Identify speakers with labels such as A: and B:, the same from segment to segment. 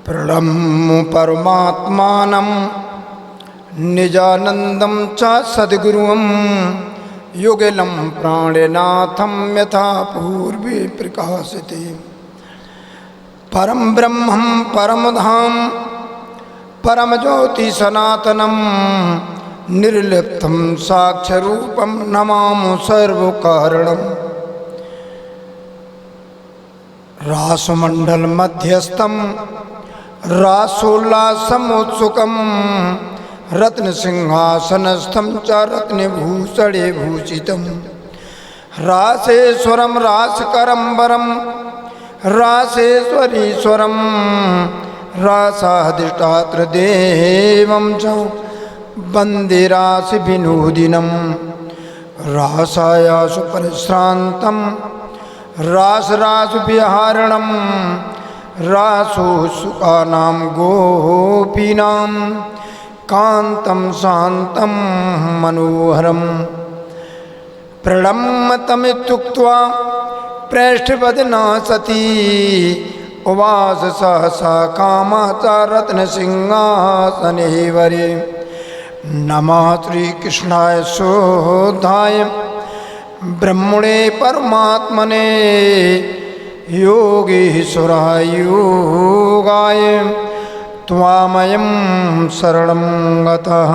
A: प्रणम्य परमात्मानं निजानन्दं च सद्गुरुं युगलं प्राणनाथं यथा पूर्वे प्रकाशते। परम ब्रह्मं परमधाम परमज्योति सनातनं निर्लिप्तं साक्षरूपं नमामि सर्वकारणम्। रासमंडल मध्यस्थं रासोल्लासमुत्सुकं रत्नसिंहासनस्थं च रत्नभूषणे भूषितं। रासेश्वरं रासकरम्बरं रासेश्वरीश्वरं रासाधिष्ठात्रदेवं च वन्दे रासविनोदिनं। रासायासु परिश्रान्तं रासरासविहारणं रासोत्सुकानां गोपीनां कान्तं शान्तं मनोहरं। प्रणम्यतमित्युक्त्वा प्रेष्ठवदना सती उवास सहसा कामाचा रत्नसिंहासने वरे। नमः श्रीकृष्णाय शोधाय ब्रह्मणे परमात्मने योगीश्वराय योगाय त्वामयं शरणं गतः।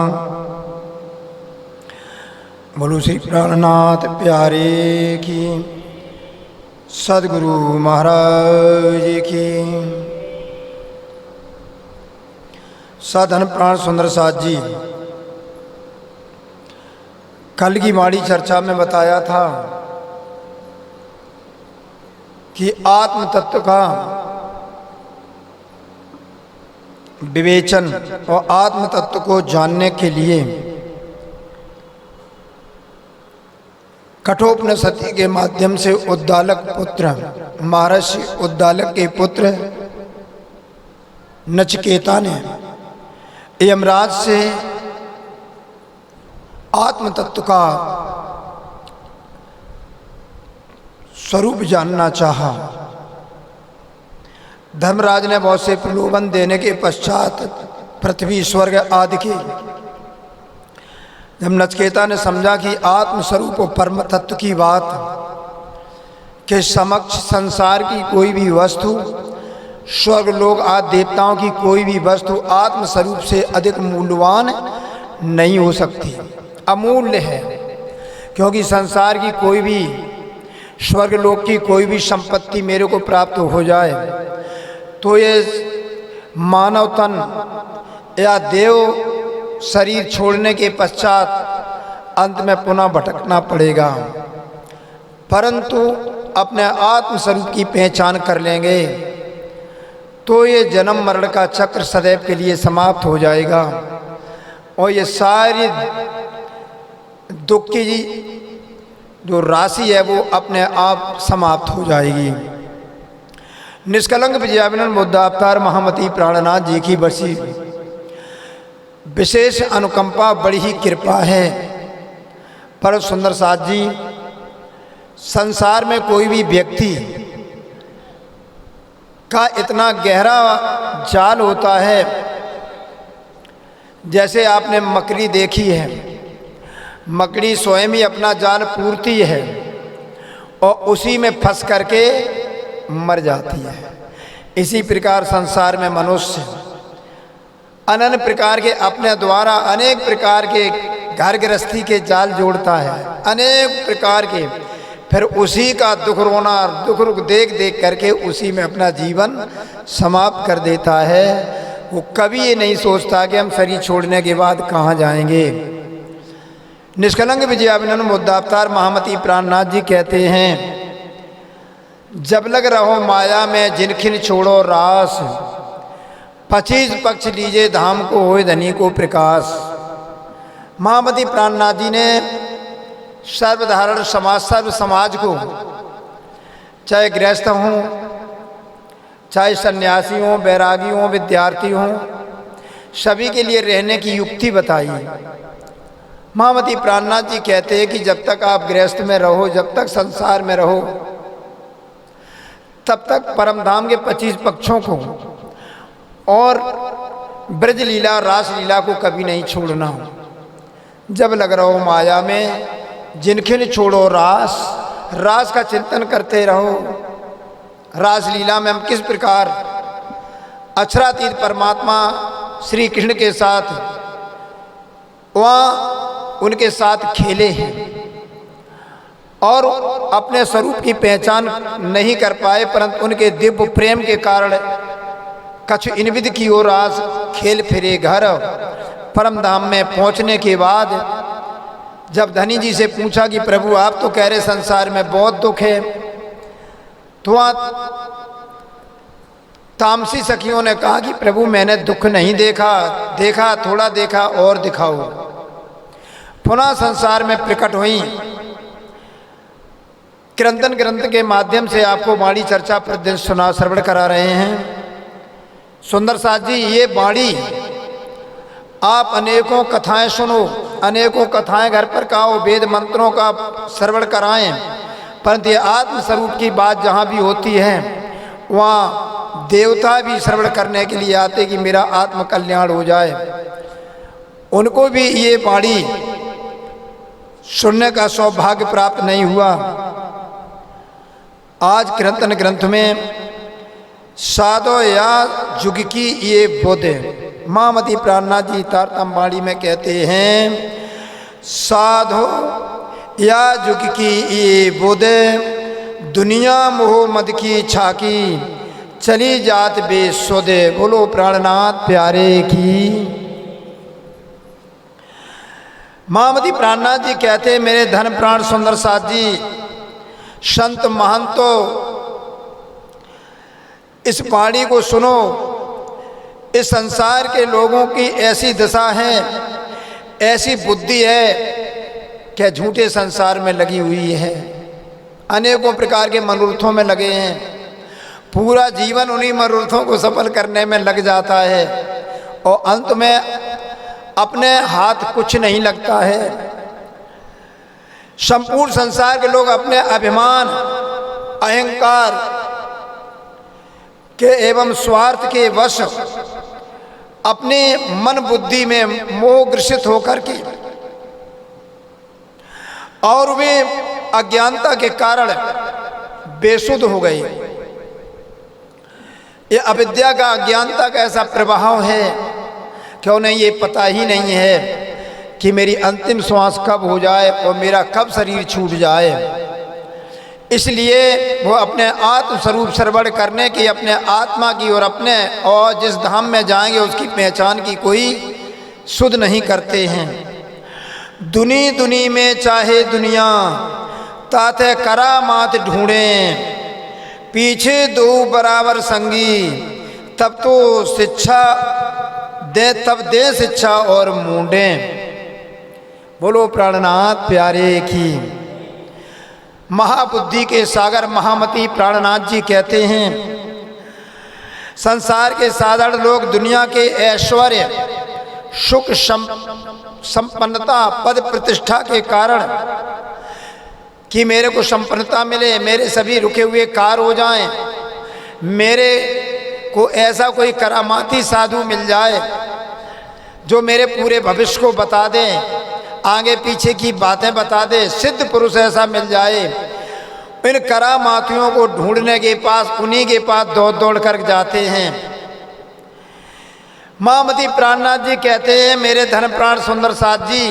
A: बोलो श्री प्राणनाथ प्यारे की, सद्गुरु महाराज की। सधन प्राण सुंदर साथ जी, कल की वाणी चर्चा में बताया था कि आत्म तत्व का विवेचन और आत्म तत्व को जानने के लिए कठोपनिषद के माध्यम से उद्दालक पुत्र महर्षि उद्दालक के पुत्र नचिकेता ने यमराज से आत्म तत्व का स्वरूप जानना चाहा। धर्मराज ने बहुत से प्रलोभन देने के पश्चात पृथ्वी स्वर्ग आदि के जब नचिकेता ने समझा कि आत्म स्वरूप और परम तत्व की बात के समक्ष संसार की कोई भी वस्तु, स्वर्ग लोक आदि देवताओं की कोई भी वस्तु आत्म स्वरूप से अधिक मूल्यवान नहीं हो सकती, अमूल्य है। क्योंकि संसार की कोई भी, स्वर्ग लोक की कोई भी संपत्ति मेरे को प्राप्त हो जाए तो ये मानव तन या देव शरीर छोड़ने के पश्चात अंत में पुनः भटकना पड़ेगा। परंतु अपने आत्म स्वरूप की पहचान कर लेंगे तो ये जन्म मरण का चक्र सदैव के लिए समाप्त हो जाएगा और ये सारी दुख की जो राशि है वो अपने आप समाप्त हो जाएगी। निष्कलंक विजयाविनम्र बुद्धावतार महामती प्राणनाथ जी की बरसी विशेष अनुकंपा, बड़ी ही कृपा है। पर सुंदर साथ जी, संसार में कोई भी व्यक्ति का इतना गहरा जाल होता है, जैसे आपने मकड़ी देखी है, मकड़ी स्वयं ही अपना जाल पूरती है और उसी में फंस करके मर जाती है। इसी प्रकार संसार में मनुष्य अनंत प्रकार के अपने द्वारा अनेक प्रकार के घर गृहस्थी के जाल जोड़ता है, अनेक प्रकार के, फिर उसी का दुख रोना दुख देख देख करके उसी में अपना जीवन समाप्त कर देता है। वो कभी ये नहीं सोचता कि हम शरीर छोड़ने के बाद कहाँ जाएंगे। निष्कलंक विजयाविनम्र बुद्धावतार महामती प्राणनाथ जी कहते हैं, जब लग रहो माया में जिनखिन छोड़ो रास, 25 पक्ष लीजे धाम को होए धनी को प्रकाश। महामती प्राणनाथ जी ने सर्वधारण समाज, सर्व समाज को, चाहे गृहस्थ हों, चाहे सन्यासी हों, बैरागी हों, विद्यार्थी हों, सभी के लिए रहने की युक्ति बताई। महामती प्राणनाथ जी कहते हैं कि जब तक आप गृहस्थ में रहो, जब तक संसार में रहो, तब तक परमधाम के 25 पक्षों को और ब्रज लीला रास लीला को कभी नहीं छोड़ना। जब लग रहा हो माया में, जिनखिन छोड़ो रास, रास का चिंतन करते रहो। रास लीला में हम किस प्रकार अक्षरातीत परमात्मा श्री कृष्ण के साथ वहाँ उनके साथ खेले हैं और अपने स्वरूप की पहचान नहीं कर पाए, परंतु उनके दिव्य प्रेम के कारण कछु इनविद की ओर आज खेल फिरे घर। परम धाम में पहुँचने के बाद जब धनी जी से पूछा कि प्रभु आप तो कह रहे संसार में बहुत दुख है, तो वहाँ तामसी सखियों ने कहा कि प्रभु मैंने दुख नहीं देखा थोड़ा देखा और दिखाओ। पुनः संसार में प्रकट हुई। क्रंदन ग्रंथ के माध्यम से आपको वाणी चर्चा प्रतिदिन श्रवण करा रहे हैं। सुंदर साथ जी, ये वाणी आप अनेकों कथाएं सुनो, अनेकों कथाएं घर पर कहो, वेद मंत्रों का श्रवण कराएं, परंतु ये आत्मस्वरूप की बात जहाँ भी होती है वहाँ देवता भी श्रवण करने के लिए आते कि मेरा आत्म कल्याण हो जाए। उनको भी ये वाणी सुनने का सौभाग्य प्राप्त नहीं हुआ। आज कीर्तन ग्रंथ में साधो या जुग की ये बोध महामती प्राणनाथ जी तारतम वाणी में कहते हैं, साधो या जुग की ये बोध दुनिया मोह मद की छाकी चली जात बेसुदे। बोलो प्राणनाथ प्यारे की। महामती प्राणनाथ जी कहते हैं, मेरे धन प्राण सुंदर साथ जी, संत महंतो इस वाणी को सुनो। इस संसार के लोगों की ऐसी दशा है, ऐसी बुद्धि है कि झूठे संसार में लगी हुई है, अनेकों प्रकार के मनोरथों में लगे हैं, पूरा जीवन उन्हीं मनोरथों को सफल करने में लग जाता है और अंत में अपने हाथ कुछ नहीं लगता है। संपूर्ण संसार के लोग अपने अभिमान, अहंकार के एवं स्वार्थ के वश अपने मन बुद्धि में मोह ग्रसित होकर के और वे अज्ञानता के कारण बेसुध हो गए। ये अविद्या का, अज्ञानता का ऐसा प्रभाव है कि उन्हें ये पता ही नहीं है कि मेरी अंतिम श्वास कब हो जाए और मेरा कब शरीर छूट जाए। इसलिए वो अपने आत्म स्वरूप श्रवण करने की, अपने आत्मा की और जिस धाम में जाएंगे उसकी पहचान की कोई सुध नहीं करते हैं। दुनी दुनी में चाहे दुनिया ताते करामात ढूंढें, पीछे दो बराबर संगी तब तो शिक्षा तब दे शिक्षा और मूंडें। बोलो प्राणनाथ प्यारे की। महाबुद्धि के सागर महामती प्राणनाथ जी कहते हैं, संसार के साधारण लोग दुनिया के ऐश्वर्य, सुख, संपन्नता, पद प्रतिष्ठा के कारण कि मेरे को संपन्नता मिले, मेरे सभी रुके हुए कार्य हो जाएं, मेरे को ऐसा कोई करामाती साधु मिल जाए जो मेरे पूरे भविष्य को बता दे, आगे पीछे की बातें बता दे, सिद्ध पुरुष ऐसा मिल जाए। इन करामातियों को ढूंढने के पास, उन्हीं के पास दौड़ दौड़ कर जाते हैं। महामती प्राणनाथ जी कहते हैं, मेरे धन प्राण सुंदर साथ जी,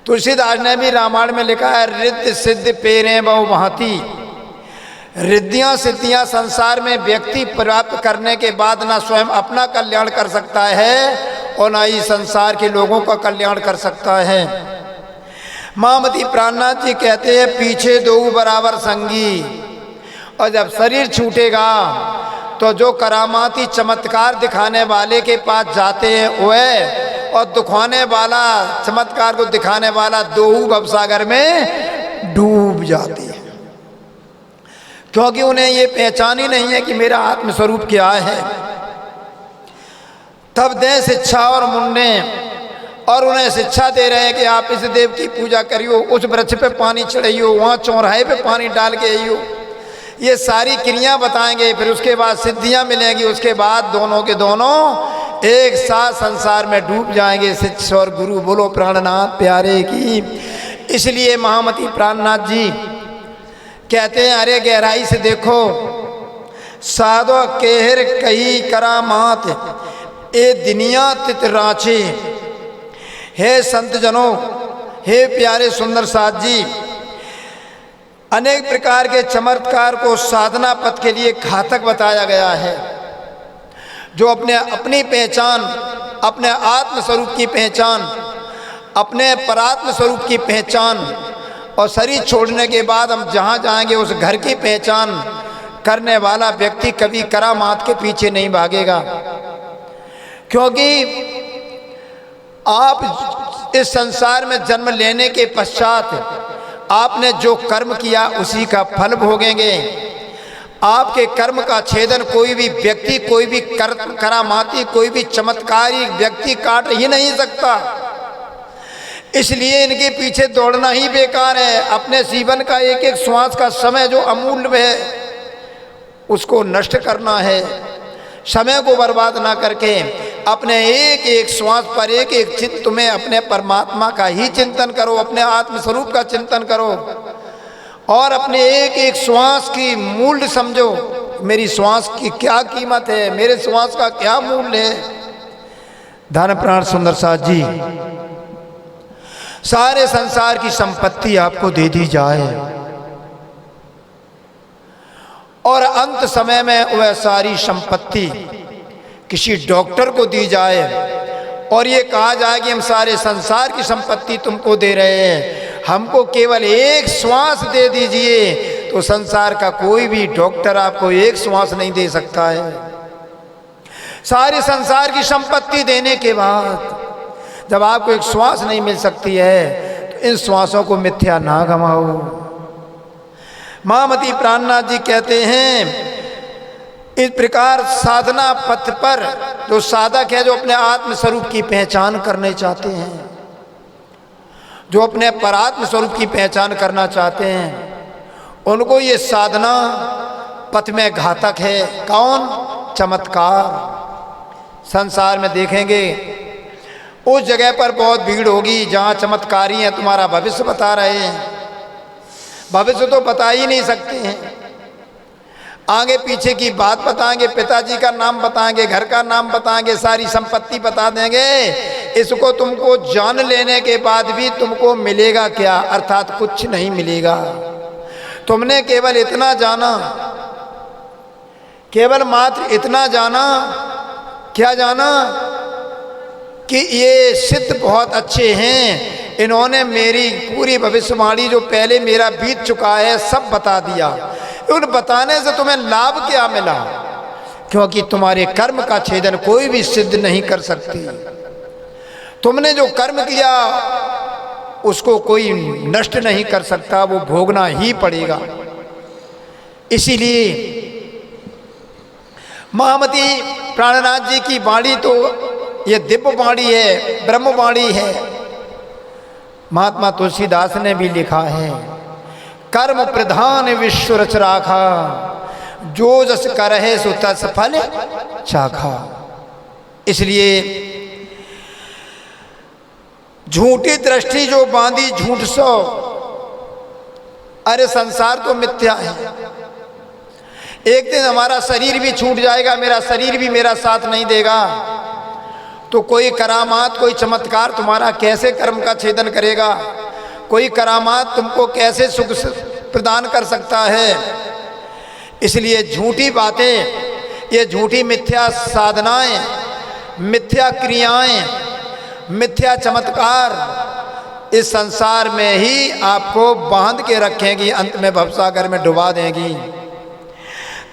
A: तुलसीदास ने भी रामायण में लिखा है, रिद्ध सिद्ध पेरे बहु महती। रिद्धियां सिद्धियां संसार में व्यक्ति प्राप्त करने के बाद ना स्वयं अपना कल्याण कर सकता है और ना ही संसार के लोगों का कल्याण कर सकता है। महामती प्राणनाथ जी कहते हैं, पीछे दो बराबर संगी। और जब शरीर छूटेगा तो जो करामाती चमत्कार दिखाने वाले के पास जाते हैं वह और दिखाने वाला, चमत्कार को दिखाने वाला दोहू भवसागर में डूब जाते हैं, क्योंकि उन्हें ये पहचान ही नहीं है कि मेरा आत्मस्वरूप क्या है। तब दे शिक्षा और मुंडे, और उन्हें शिक्षा दे रहे हैं कि आप इस देव की पूजा करियो, उस वृक्ष पे पानी चढ़ाइयो, वहाँ चौराहे पे पानी डाल के आइयो, ये सारी क्रिया बताएंगे, फिर उसके बाद सिद्धियां मिलेंगी, उसके बाद दोनों के दोनों एक साथ संसार में डूब जाएंगे। शिष्य और गुरु बोलो प्राणनाथ प्यारे की। इसलिए महामती प्राणनाथ जी कहते हैं, अरे गहराई से देखो, साधो केहर कही करामात ए दुनिया तित रांचे। हे संत जनों, हे प्यारे सुंदर साथ जी, अनेक प्रकार के चमत्कार को साधना पथ के लिए घातक बताया गया है। जो अपनी पहचान, अपने आत्म स्वरूप की पहचान, अपने परात्म स्वरूप की पहचान और शरीर छोड़ने के बाद हम जहाँ जाएंगे उस घर की पहचान करने वाला व्यक्ति कभी करामात के पीछे नहीं भागेगा। क्योंकि आप इस संसार में जन्म लेने के पश्चात आपने जो कर्म किया उसी का फल भोगेंगे। आपके कर्म का छेदन कोई भी व्यक्ति, कोई भी करामाती, कोई भी चमत्कारी व्यक्ति काट ही नहीं सकता। इसलिए इनके पीछे दौड़ना ही बेकार है। अपने जीवन का एक एक श्वास का समय जो अमूल्य है उसको नष्ट करना है। समय को बर्बाद ना करके अपने एक एक श्वास पर, एक एक चित्त में अपने परमात्मा का ही चिंतन करो, अपने आत्म स्वरूप का चिंतन करो और अपने एक एक श्वास की मूल्य समझो। मेरी श्वास की क्या कीमत है, मेरे श्वास का क्या मूल्य है। धन प्राण सुंदर साथ जी, सारे संसार की संपत्ति आपको दे दी जाए और अंत समय में वह सारी संपत्ति किसी डॉक्टर को दी जाए और ये कहा जाए कि हम सारे संसार की संपत्ति तुमको दे रहे हैं, हमको केवल एक श्वास दे दीजिए, तो संसार का कोई भी डॉक्टर आपको एक श्वास नहीं दे सकता है। सारे संसार की संपत्ति देने के बाद जब आपको एक श्वास नहीं मिल सकती है तो इन श्वासों को मिथ्या ना गमाओ। महामती प्राणनाथ जी कहते हैं, इस प्रकार साधना पथ पर जो साधक है, जो अपने आत्म स्वरूप की पहचान करने चाहते हैं, जो अपने परात्म स्वरूप की पहचान करना चाहते हैं, उनको ये साधना पथ में घातक है। कौन? चमत्कार। संसार में देखेंगे उस जगह पर बहुत भीड़ होगी जहाँ चमत्कारी हैं, तुम्हारा भविष्य बता रहे हैं। भविष्य तो बता ही नहीं सकते हैं, आगे पीछे की बात बताएंगे, पिताजी का नाम बताएंगे, घर का नाम बताएंगे, सारी संपत्ति बता देंगे। इसको तुमको जान लेने के बाद भी तुमको मिलेगा क्या? अर्थात कुछ नहीं मिलेगा। तुमने केवल इतना जाना, केवल मात्र इतना जाना, क्या जाना कि ये सिद्ध बहुत अच्छे हैं, इन्होंने मेरी पूरी भविष्यवाणी जो पहले मेरा बीत चुका है सब बता दिया। उन बताने से तुम्हें लाभ क्या मिला? क्योंकि तुम्हारे कर्म का छेदन कोई भी सिद्ध नहीं कर सकती। तुमने जो कर्म किया उसको कोई नष्ट नहीं कर सकता, वो भोगना ही पड़ेगा। इसीलिए महामती प्राणनाथ जी की वाणी तो ये दिव्य वाणी है, ब्रह्म वाणी है। महात्मा तुलसीदास ने भी लिखा है, कर्म प्रधान विश्व रच राखा, जो जस करहे सो तस फल चाखा। इसलिए झूठी दृष्टि जो बांधी झूठ सो, अरे संसार तो मिथ्या है। एक दिन हमारा शरीर भी छूट जाएगा, मेरा शरीर भी मेरा साथ नहीं देगा, तो कोई करामात, कोई चमत्कार तुम्हारा कैसे कर्म का छेदन करेगा? कोई करामात तुमको कैसे सुख प्रदान कर सकता है? इसलिए झूठी बातें, ये झूठी मिथ्या साधनाएं, मिथ्या क्रियाएं, मिथ्या चमत्कार इस संसार में ही आपको बांध के रखेंगी, अंत में भवसागर में डुबा देंगी।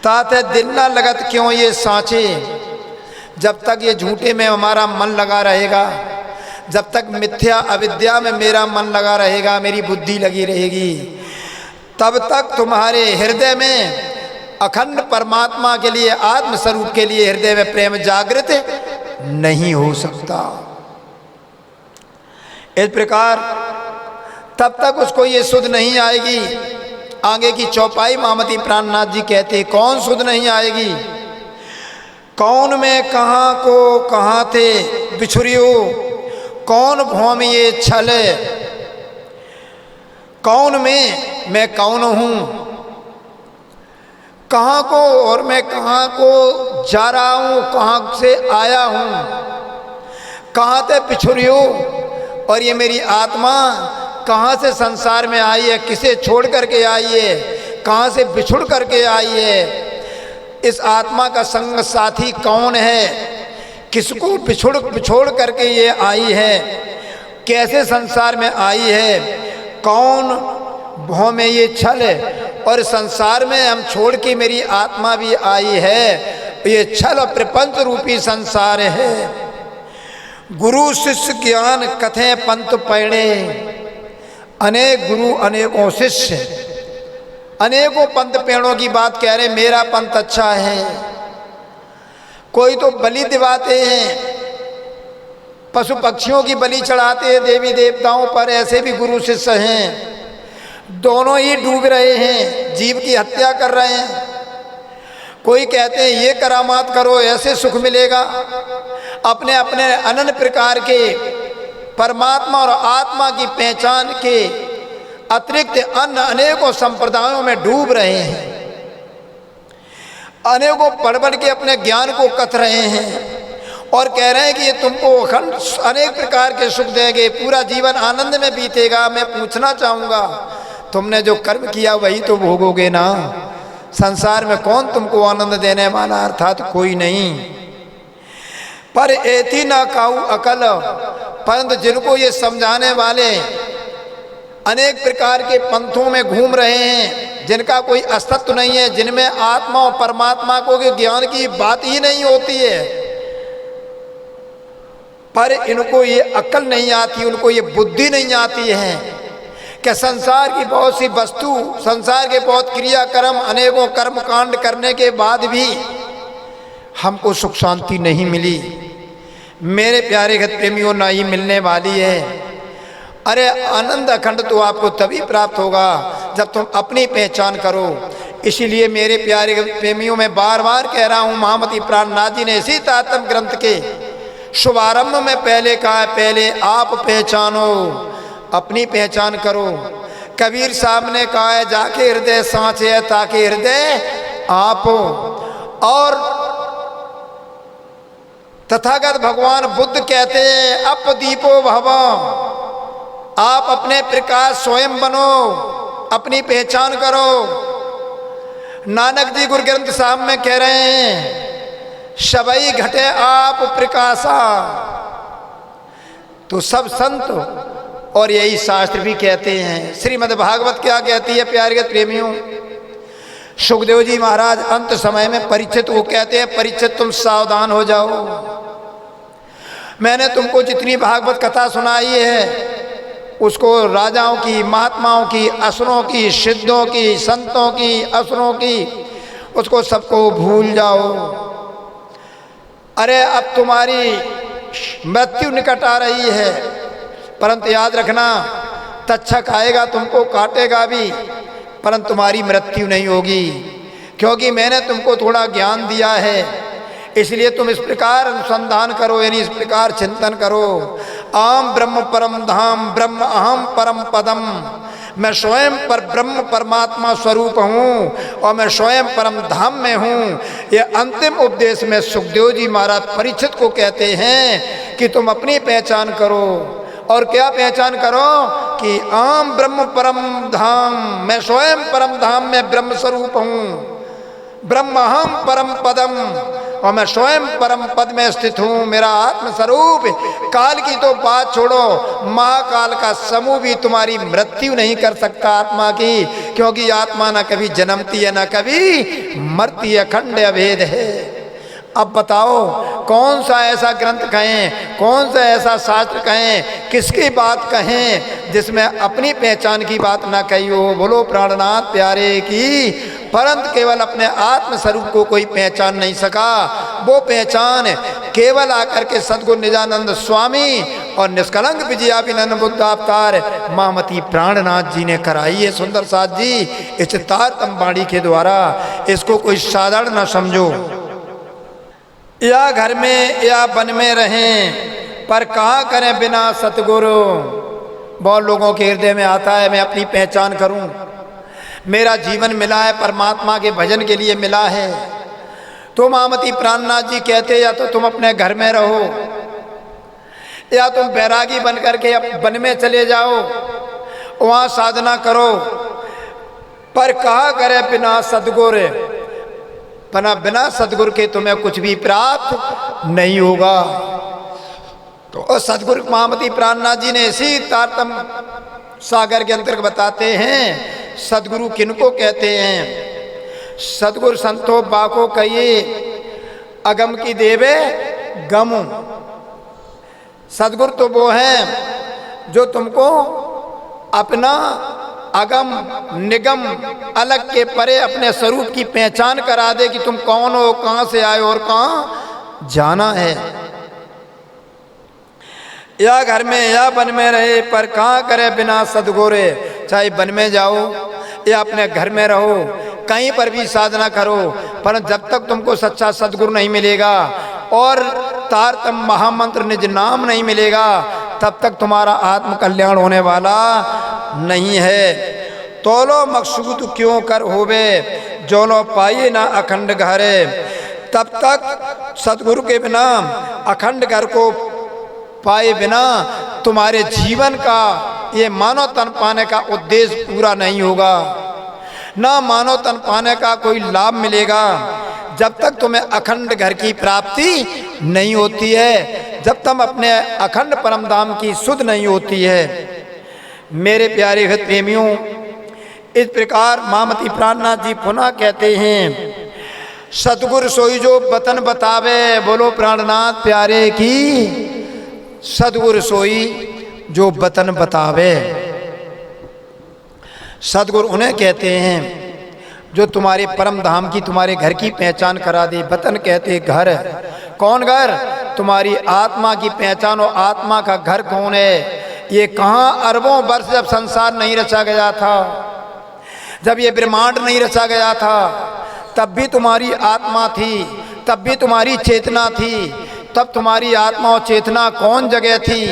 A: ताते दिल न लगत क्यों ये सांचे, जब तक ये झूठे में हमारा मन लगा रहेगा, जब तक मिथ्या अविद्या में मेरा मन लगा रहेगा, मेरी बुद्धि लगी रहेगी, तब तक तुम्हारे हृदय में अखंड परमात्मा के लिए, आत्म स्वरूप के लिए हृदय में प्रेम जागृत नहीं हो सकता। इस प्रकार तब तक उसको ये सुध नहीं आएगी, आगे की चौपाई महामती प्राणनाथ जी कहते, कौन सुध नहीं आएगी। कौन में कहाँ को कहाँ थे बिछुरियो, कौन भौम ये छल, कौन में मैं कौन हूँ, कहाँ को और मैं कहाँ को जा रहा हूँ, कहाँ से आया हूँ, कहाँ थे बिछुरियो, और ये मेरी आत्मा कहाँ से संसार में आई है, किसे छोड़ करके आई है, कहाँ से बिछुड़ करके आई है। इस आत्मा का संग साथी कौन है, किसको बिछोड़ करके ये आई है, कैसे संसार में आई है, कौन भौ में ये छल है, और संसार में हम छोड़ के मेरी आत्मा भी आई है। ये छल और प्रपंच रूपी संसार है। गुरु शिष्य ज्ञान कथे पंथ पैणे, अनेक गुरु अनेकों शिष्य, अनेकों पंथ पेड़ों की बात कह रहे, मेरा पंथ अच्छा है। कोई तो बलि दिवाते हैं, पशु पक्षियों की बलि चढ़ाते हैं देवी देवताओं पर, ऐसे भी गुरु शिष्य हैं। दोनों ही डूब रहे हैं, जीव की हत्या कर रहे हैं। कोई कहते हैं ये करामात करो ऐसे सुख मिलेगा। अपने अपने अनन्य प्रकार के परमात्मा और आत्मा की पहचान के अतिरिक्त अन्य अनेकों संप्रदायों में डूब रहे हैं। अनेकों पढ़ पढ़ के अपने ज्ञान को कथ रहे हैं और कह रहे हैं कि ये तुमको अखंड अनेक प्रकार के सुख देंगे, पूरा जीवन आनंद में बीतेगा। मैं पूछना चाहूँगा, तुमने जो कर्म किया वही तो भोगोगे ना। संसार में कौन तुमको आनंद देने वाला, अर्थात कोई नहीं। पर एति ना काऊ अकल, परंतु जिनको ये समझाने वाले अनेक प्रकार के पंथों में घूम रहे हैं, जिनका कोई अस्तित्व नहीं है, जिनमें आत्मा और परमात्मा को के ज्ञान की बात ही नहीं होती है, पर इनको ये अक्ल नहीं आती, उनको ये बुद्धि नहीं आती है कि संसार की बहुत सी वस्तु, संसार के बहुत क्रियाकर्म, अनेकों कर्म कांड करने के बाद भी हमको सुख शांति नहीं मिली। मेरे प्यारे गत प्रेमियों, ना ही मिलने वाली है। अरे आनंद अखंड तो आपको तभी प्राप्त होगा जब तुम अपनी पहचान करो। इसीलिए मेरे प्यारे प्रेमियों, में बार बार कह रहा हूँ, महामती प्राणनाथ जी ने इसी तात्म ग्रंथ के शुभारंभ में पहले कहा है, पहले आप पहचानो, अपनी पहचान करो। कबीर साहब ने कहा है, जाके हृदय सांचे है ताकि हृदय आप हो। और तथागत भगवान बुद्ध कहते हैं, अप दीपो भव, आप अपने प्रकाश स्वयं बनो, अपनी पहचान करो। नानक जी गुरु ग्रंथ साहब में कह रहे हैं, सबई घटे आप प्रकाशा। तो सब संत और यही शास्त्र भी कहते हैं। श्रीमद् भागवत क्या कहती है प्यारे प्रेमियों? सुखदेव जी महाराज अंत समय में परीक्षित को कहते हैं, परीक्षित तुम सावधान हो जाओ। मैंने तुमको जितनी भागवत कथा सुनाई है उसको राजाओं की, महात्माओं की, असुरों की, सिद्धों की, संतों की, असुरों की, उसको सबको भूल जाओ। अरे अब तुम्हारी मृत्यु निकट आ रही है, परंतु याद रखना, तक्षक आएगा, तुमको काटेगा भी, परंतु तुम्हारी मृत्यु नहीं होगी, क्योंकि मैंने तुमको थोड़ा ज्ञान दिया है। इसलिए तुम इस प्रकार अनुसंधान करो, यानी इस प्रकार चिंतन करो। आम ब्रह्म परम धाम, ब्रह्म अहम परम पदम। मैं स्वयं पर ब्रह्म परमात्मा स्वरूप हूँ और मैं स्वयं परम धाम में हूँ। ये अंतिम उपदेश में सुखदेव जी महाराज परीक्षित को कहते हैं कि तुम अपनी पहचान करो। और क्या पहचान करो? कि आम ब्रह्म परम धाम, मैं स्वयं परम धाम में ब्रह्म स्वरूप हूँ, ब्रह्म अहम परम पदम, और मैं स्वयं परम पद में स्थित हूँ। मेरा आत्मस्वरूप, काल की तो बात छोड़ो, महाकाल का समूह भी तुम्हारी मृत्यु नहीं कर सकता आत्मा की, क्योंकि आत्मा न कभी जन्मती है न कभी मरती है, अखंड अभेद है। अब बताओ कौन सा ऐसा ग्रंथ कहें, कौन सा ऐसा शास्त्र कहें, किसकी बात कहें जिसमें अपनी पहचान की बात ना कही हो? बोलो प्राणनाथ प्यारे की। परंतु केवल अपने आत्म स्वरूप को कोई पहचान नहीं सका। वो पहचान केवल आकर के सद्गुरु निजानंद स्वामी और निष्कलंक विजया विनन बुद्ध अवतार महामती प्राणनाथ जी ने कराई है सुंदर साथ जी। इस तारतम वाणी के द्वारा इसको कोई साधारण न समझो। या घर में या वन में रहें पर कहाँ करें बिना सतगुरु। बहुत लोगों के हृदय में आता है मैं अपनी पहचान करूं, मेरा जीवन मिला है परमात्मा के भजन के लिए मिला है। तो महामती प्राणनाथ जी कहते या तो तुम अपने घर में रहो या तुम बैरागी बन करके वन में चले जाओ, वहाँ साधना करो, पर कहा करे बिना सदगुर, बिना सदगुरु के तुम्हें कुछ भी प्राप्त नहीं होगा। तो सदगुरु महामती प्राणनाथ जी ने इसी तारतम सागर के अंतर्गत बताते हैं सदगुरु किनको कहते हैं। सदगुरु संतो बाको कहिए अगम की देवे गम। सदगुरु तो वो हैं जो तुमको अपना अगम निगम अलग के परे अपने स्वरूप की पहचान करा दे कि तुम कौन हो, कहाँ से आए और कहाँ जाना है। या घर में या वन में रहे पर कहाँ करे बिना सदगुरु। चाहे वन में जाओ या अपने घर में रहो, कहीं पर भी साधना करो, पर जब तक तुमको सच्चा सदगुरु नहीं मिलेगा और तारतम महामंत्र निज नाम नहीं मिलेगा तब तक तुम्हारा आत्म कल्याण होने वाला नहीं है। तोलो मकसूद क्यों कर होवे जोनो पाइए ना अखंड घर। तब तक सदगुरु के बिना अखंड घर को पाए बिना तुम्हारे जीवन का ये मानव तन पाने का उद्देश्य पूरा नहीं होगा, ना मानव तन पाने का कोई लाभ मिलेगा जब तक तुम्हें अखंड घर की प्राप्ति नहीं होती है, जब तक अपने अखंड परम धाम की सुध नहीं होती है। मेरे प्यारे हित प्रेमियों, इस प्रकार महामती प्राणनाथ जी पुनः कहते हैं सतगुरु सोई जो बतन बतावे। बोलो प्राणनाथ प्यारे की। सदगुरु सोई जो बतन बतावे। सदगुरु उन्हें कहते हैं जो तुम्हारे परम धाम की तुम्हारे घर की पहचान करा दे। बतन कहते घर। कौन घर? तुम्हारी आत्मा की पहचान हो। आत्मा का घर कौन है? ये कहाँ अरबों वर्ष जब संसार नहीं रचा गया था, जब ये ब्रह्मांड नहीं रचा गया था, तब भी तुम्हारी आत्मा थी, तब भी तुम्हारी चेतना थी। तब तुम्हारी आत्मा और चेतना कौन जगह थी?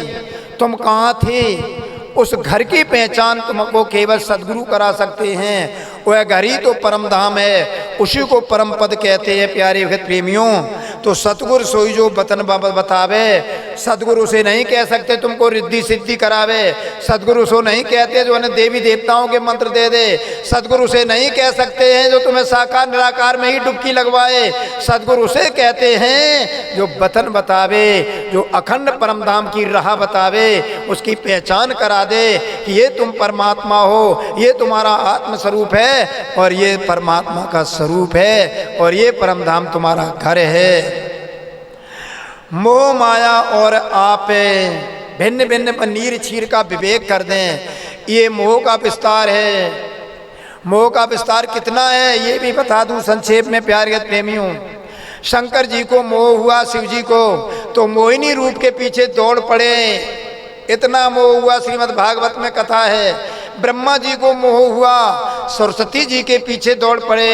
A: तुम कहाँ थे? उस घर की पहचान तुमको केवल सदगुरु करा सकते हैं। वह घर ही तो परम धाम है, उसी को परम पद कहते हैं। प्यारे भक्त प्रेमियों, तो सतगुरु सोई जो बतन बतावे। सदगुरु से नहीं कह सकते तुमको रिद्धि सिद्धि करावे। सदगुरु से नहीं कहते जो उन्हें देवी देवताओं के मंत्र दे दे। सदगुरु से नहीं कह सकते हैं जो तुम्हें साकार निराकार में ही डुबकी लगवाए। सदगुरु से कहते हैं जो बतन बतावे, जो अखंड परम धाम की राह बतावे, उसकी पहचान करा दे कि ये तुम परमात्मा हो, ये तुम्हारा आत्म स्वरूप है और ये परमात्मा का स्वरूप है और ये परम धाम तुम्हारा घर है। मोह माया और आपे भिन्न भिन्न पनीर छीर का विवेक कर दें। ये मोह का विस्तार है। मोह का विस्तार कितना है ये भी बता दूं संक्षेप में प्यारे प्रेमियों। शंकर जी को मोह हुआ, शिव जी को, तो मोहिनी रूप के पीछे दौड़ पड़े। इतना मोह हुआ, श्रीमद् भागवत में कथा है। ब्रह्मा जी को मोह हुआ, सरस्वती जी के पीछे दौड़ पड़े।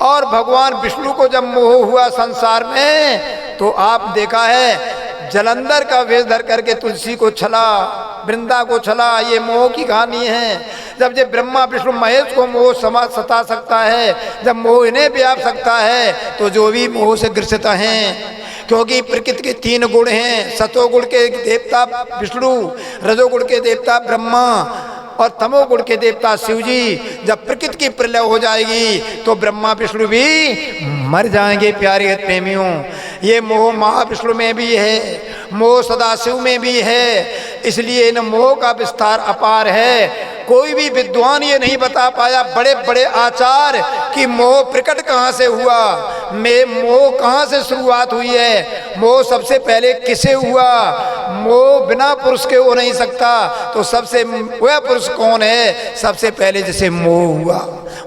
A: और भगवान विष्णु को जब मोह हुआ संसार में, तो आप देखा है जलंधर का वेश धर करके तुलसी को छला, वृंदा को छला। ये मोह की कहानी है। जब ये ब्रह्मा विष्णु महेश को मोह सता सकता है, जब मोह इन्हें व्याप सकता है, तो जो भी मोह से ग्रसित हैं, क्योंकि प्रकृति के 3 गुण हैं। सतोगुण के देवता विष्णु, रजोगुण के देवता ब्रह्मा और तमोगुण के देवता शिव जी। जब प्रकृति की प्रलय हो जाएगी तो ब्रह्मा विष्णु भी मर जाएंगे। प्यारे प्रेमियों, ये मोह महाविष्णु में भी है, मोह सदाशिव में भी है। इसलिए इन मोह का विस्तार अपार है। कोई भी विद्वान ये नहीं बता पाया, बड़े बड़े आचार्य, कि मोह प्रकट कहाँ से हुआ, मोह कहाँ से शुरुआत हुई है, मोह सबसे पहले किसे हुआ। मोह बिना पुरुष के हो नहीं सकता। तो सबसे वह पुरुष कौन है? सबसे पहले जिसे मोह हुआ।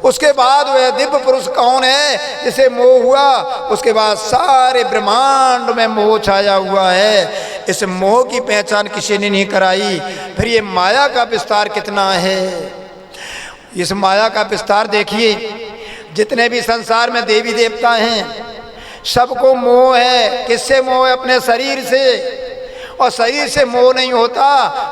A: उसके बाद वह दिव्य पुरुष कौन है जिसे मोह हुआ। उसके बाद सारे ब्रह्मांड में मोह छाया हुआ है। इस मोह की पहचान किसी ने नहीं कराई। फिर ये माया का विस्तार कितना है, इस माया का विस्तार देखिए। जितने भी संसार में देवी देवता हैं सबको मोह है। किससे मोह है? अपने शरीर से। और शरीर से मोह नहीं होता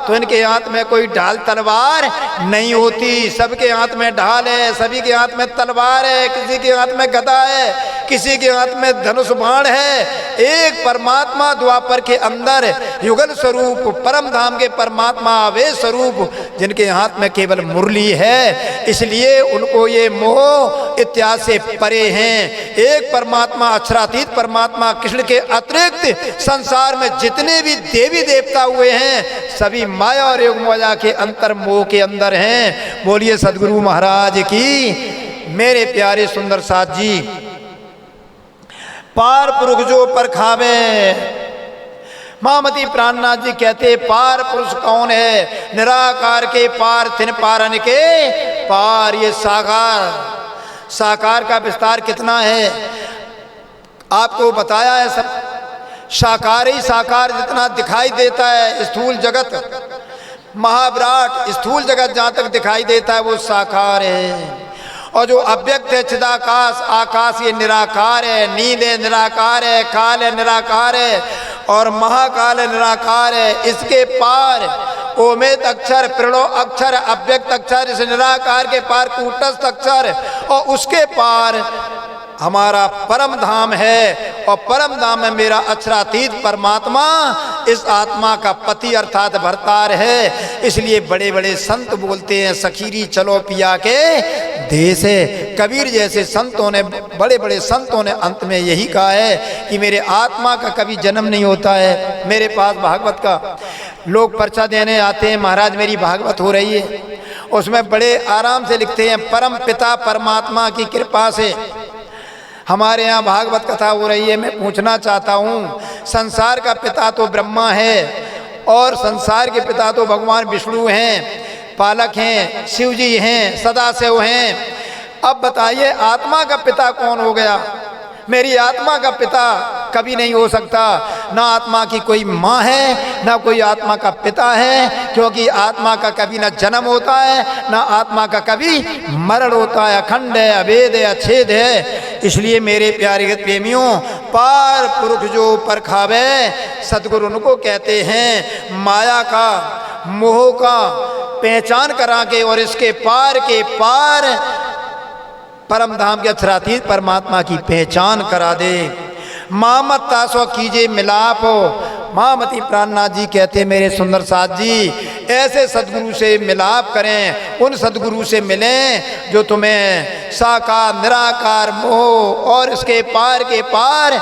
A: तो इनके हाथ में कोई ढाल तलवार नहीं होती। सबके हाथ में ढाल है, सभी के हाथ में तलवार है, किसी के हाथ में गदा है, किसी के हाथ में धनुष बाण है। एक परमात्मा द्वापर के अंदर युगल स्वरूप परम धाम के परमात्मा वे स्वरूप जिनके हाथ में केवल मुरली है, इसलिए उनको ये मोह इत्यादि से परे हैं। एक परमात्मा अक्षरातीत परमात्मा कृष्ण के अतिरिक्त संसार में जितने भी देवी देवता हुए हैं सभी माया और योग माया के अंतर मोह के अंदर हैं। बोलिए सदगुरु महाराज की। मेरे प्यारे सुंदर साथ जी, पार पुरुष जो परखावे, महामती प्राणनाथ जी कहते पार पुरुष कौन है? निराकार के पार थिन पारन के पार। ये साकार का विस्तार कितना है आपको बताया है सब। साकार ही साकार जितना दिखाई देता है स्थूल जगत, महाविराट स्थूल जगत जहाँ तक दिखाई देता है वो साकार है। और जो अव्यक्त है चिदाकाश आकाश ये निराकार है। नींद है निराकार है, काल है निराकार है और महाकाल है निराकार है। इसके पार ओमेत अक्षर प्रणो अक्षर अव्यक्त अक्षर, इस निराकार के पार कूटस्थ अक्षर और उसके पार हमारा परम धाम है। और परम धाम में मेरा अक्षरातीत परमात्मा इस आत्मा का पति अर्थात भरतार है। इसलिए बड़े बड़े संत बोलते हैं सखीरी चलो पिया के देश है। कबीर जैसे संतों ने, बड़े बड़े संतों ने अंत में यही कहा है कि मेरे आत्मा का कभी जन्म नहीं होता है। मेरे पास भागवत का लोग पर्चा देने आते हैं, महाराज मेरी भागवत हो रही है, उसमें बड़े आराम से लिखते हैं परम पिता परमात्मा की कृपा से हमारे यहाँ भागवत कथा हो रही है। मैं पूछना चाहता हूँ, संसार का पिता तो ब्रह्मा है और संसार के पिता तो भगवान विष्णु हैं, पालक हैं, शिव जी हैं, सदाशिव हैं। अब बताइए आत्मा का पिता कौन हो गया? मेरी आत्मा का पिता कभी नहीं हो सकता। ना आत्मा की कोई माँ है ना कोई आत्मा का पिता है, क्योंकि आत्मा का कभी ना जन्म होता है ना आत्मा का कभी मरण होता है। अखंड है, अभेद है, अच्छेद है। इसलिए मेरे प्यारे प्रेमियों, पार पुरुष जो परखावे सतगुरु उनको कहते हैं माया का मोह का पहचान करा के और इसके पार के पार परम धाम के अक्षरातीत परमात्मा की पहचान करा दे। मामत तासो कीजिए मिलाप हो। महामती प्राणनाथ जी कहते मेरे सुंदर साथ जी ऐसे सदगुरु से मिलाप करें, उन सदगुरु से मिलें जो तुम्हें साकार निराकार मोह और इसके पार के पार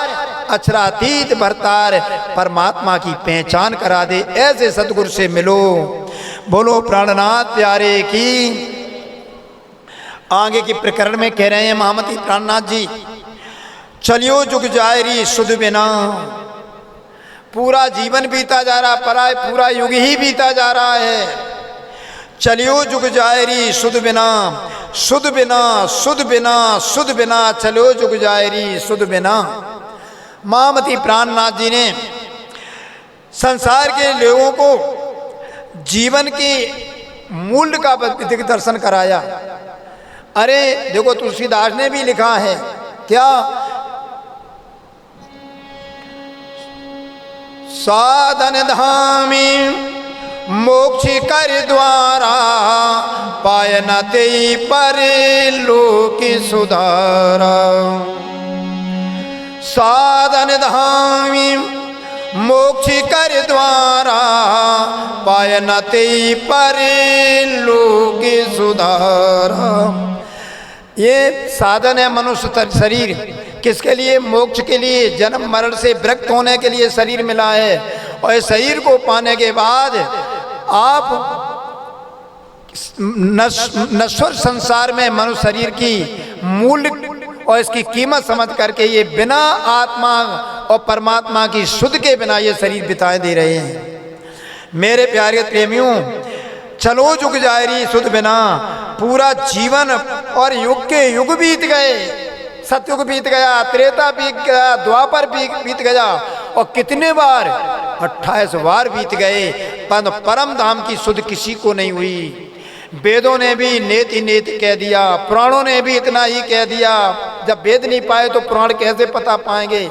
A: अक्षरातीत भरतार परमात्मा की पहचान करा दे। ऐसे सदगुरु से मिलो। बोलो प्राणनाथ प्यारे की। आगे के प्रकरण में कह रहे हैं महामती प्राणनाथ जी, चलियो जुग जायरी सुध बिना। पूरा जीवन बीता जा रहा, पराय पूरा युग ही बीता जा रहा है। चलियो जुग जायरी सुध बिना, सुध बिना, सुध बिना, सुध बिना, चलियो जुग जायरी सुध बिना। महामती प्राणनाथ जी ने संसार के लोगों को जीवन के मूल्य का दर्शन कराया। अरे देखो तुलसीदास ने भी लिखा है क्या, साधन धामी मोक्ष कर द्वारा पाय न ते पर लोक सुधारा। साधन धामी मोक्ष कर द्वारा पाय न ते पर लोक सुधारा। ये साधन है मनुष्य शरीर, किसके लिए? मोक्ष के लिए, जन्म मरण से विरक्त होने के लिए शरीर मिला है। और इस शरीर को पाने के बाद आप नश्वर संसार में मनुष्य शरीर की मूल्य और इसकी कीमत समझ करके ये बिना आत्मा और परमात्मा की शुद्ध के बिना ये शरीर बिताए दे रहे हैं। मेरे प्यारे प्रेमियों, चलो जुग जायरी सुध बिना। पूरा जीवन और युग के युग बीत गए, सतयुग बीत गया, त्रेता बीत गया, द्वापर बीत गया और कितने बार 28 बार बीत गए, पर परम धाम की सुध किसी को नहीं हुई। वेदों ने भी नेति नेति कह दिया, पुराणों ने भी इतना ही कह दिया। जब वेद नहीं पाए तो पुराण कैसे पता पाएंगे।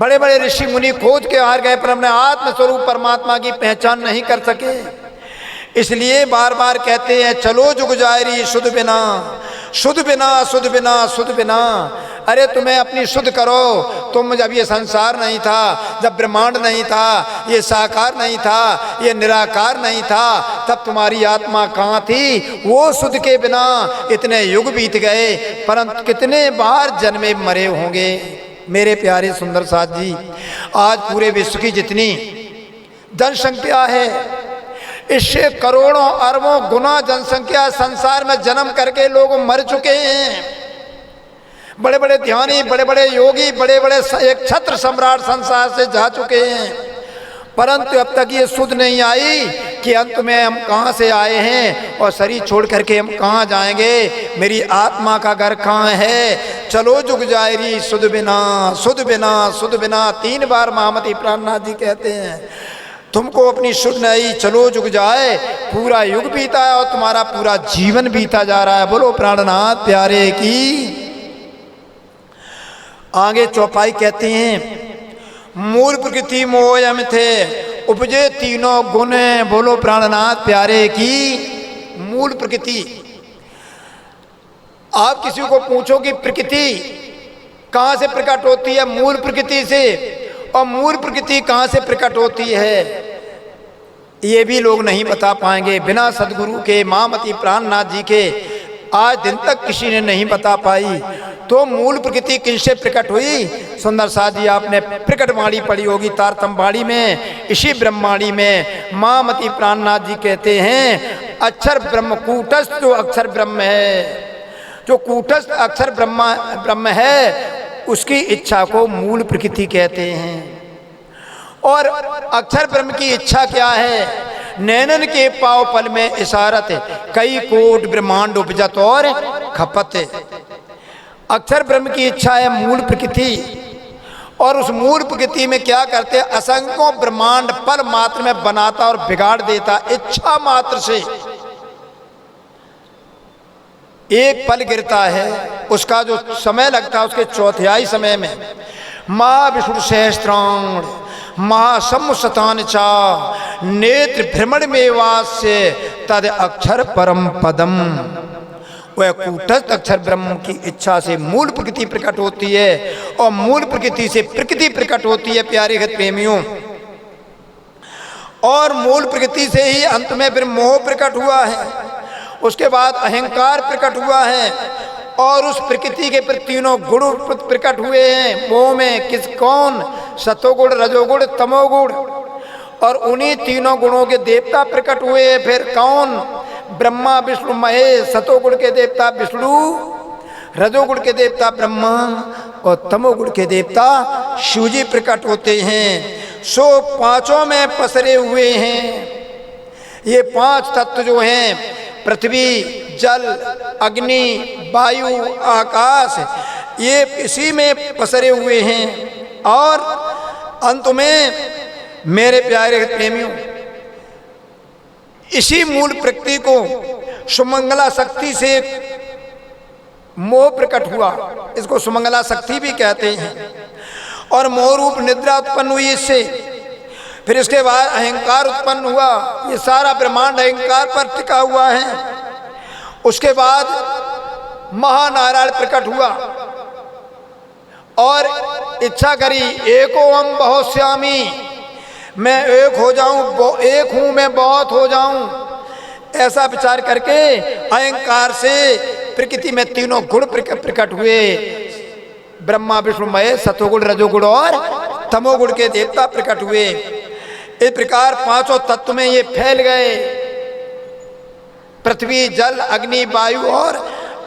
A: बड़े बड़े ऋषि मुनि खोज के हार गए, पर अपने आत्मस्वरूप परमात्मा की पहचान नहीं कर सके। इसलिए बार बार कहते हैं चलो जुग जायरी शुद्ध बिना, शुद्ध बिना, शुद्ध बिना, शुद्ध बिना। अरे तुम्हें अपनी शुद्ध करो। तुम जब ये संसार नहीं था, जब ब्रह्मांड नहीं था, ये साकार नहीं था, ये निराकार नहीं था, तब तुम्हारी आत्मा कहाँ थी? वो शुद्ध के बिना इतने युग बीत गए, परंतु कितने बार जन्मे मरे होंगे। मेरे प्यारे सुंदर साथ जी, आज पूरे विश्व की जितनी जनसंख्या है, इससे करोड़ों अरबों गुना जनसंख्या संसार में जन्म करके लोग मर चुके हैं। बड़े बड़े ध्यानी, बड़े बड़े योगी, बड़े बड़े एक छत्र सम्राट संसार से जा चुके हैं, परंतु अब तक ये सुध नहीं आई कि अंत में हम कहाँ से आए हैं और शरीर छोड़ करके हम कहाँ जाएंगे, मेरी आत्मा का घर कहाँ है। चलो जुग जायरी सुध बिना, सुध बिना, सुध बिना। 3 बार महामती प्राणनाथ जी कहते हैं तुमको अपनी सुध नहीं, चलो जुग जाए। पूरा युग बीता है और तुम्हारा पूरा जीवन बीता जा रहा है। बोलो प्राणनाथ प्यारे की। आगे चौपाई कहते हैं मूल प्रकृति मोयम थे उपजे तीनों गुण। बोलो प्राणनाथ प्यारे की। मूल प्रकृति, आप किसी को पूछो कि प्रकृति कहाँ से प्रकट होती है? मूल प्रकृति से। और मूल प्रकृति कहाँ से प्रकट होती है ये भी लोग नहीं बता पाएंगे। बिना सदगुरु के, महामती प्राणनाथ जी के आज दिन तक किसी ने नहीं बता पाई। तो मूल प्रकृति किनसे प्रकट हुई? सुंदर साथ जी आपने प्रकटवाणी पढ़ी होगी तारतम्यवाणी में। इसी ब्रह्मवाणी में महामती प्राणनाथ जी कहते हैं अक्षर ब्रह्म कूटस्थ, जो अक्षर ब्रह्म है, जो कूटस्थ अक्षर ब्रह्म है, उसकी इच्छा को मूल प्रकृति कहते हैं। और अक्षर ब्रह्म की इच्छा क्या है? नैनन के पाव पल में इशारत, कई कोट ब्रह्मांड उपजत और खपत। अक्षर ब्रह्म की इच्छा है मूल प्रकृति, और उस मूल प्रकृति में क्या करते? असंख्यों ब्रह्मांड पल मात्र में बनाता और बिगाड़ देता। इच्छा मात्र से एक पल गिरता है, उसका जो समय लगता है उसके 1/4 समय में महाविष्णु सहस्त्राण महासमुशतान चा नेत्र भ्रमण में वास्य तद अक्षर परम पदम। वह कूटस्थ अक्षर ब्रह्म की इच्छा से मूल प्रकृति प्रकट होती है, और मूल प्रकृति से प्रकृति प्रकट होती है प्यारे हृदय प्रेमियों। और मूल प्रकृति से ही अंत में फिर मोह प्रकट हुआ है, उसके बाद अहंकार प्रकट हुआ है, और उस प्रकृति के पर तीनों गुण प्रकट हुए हैं मोह में। किस कौन? सतोगुण, रजोगुण, तमोगुण। और उन्हीं तीनों गुणों के देवता प्रकट हुए हैं। फिर कौन? ब्रह्मा विष्णु महेश। सतोगुण के देवता विष्णु, रजोगुण के देवता ब्रह्मा, और तमोगुण के देवता शिवजी प्रकट होते हैं। सो पांचों में पसरे हुए हैं। ये 5 तत्व जो हैं, पृथ्वी, जल, अग्नि, वायु, आकाश, ये इसी में पसरे हुए हैं। और अंत में मेरे प्यारे प्रेमियों, इसी मूल प्रकृति को सुमंगला शक्ति से मोह प्रकट हुआ, इसको सुमंगला शक्ति भी कहते हैं। और मोह रूप निद्रा उत्पन्न हुई इससे। फिर इसके बाद अहंकार उत्पन्न हुआ। ये सारा ब्रह्मांड अहंकार पर टिका हुआ है। उसके बाद महानारायण प्रकट हुआ और इच्छा करी एको हम बहुत श्यामी, मैं एक हो जाऊं, एक हूं मैं बहुत हो जाऊं। ऐसा विचार करके अहंकार से प्रकृति में तीनों गुण प्रकट हुए। ब्रह्मा विष्णु महेश, सतोगुण, रजोगुण और तमोगुण के देवता प्रकट हुए। इस प्रकार 5 तत्व में ये फैल गए। पृथ्वी, जल, अग्नि, वायु और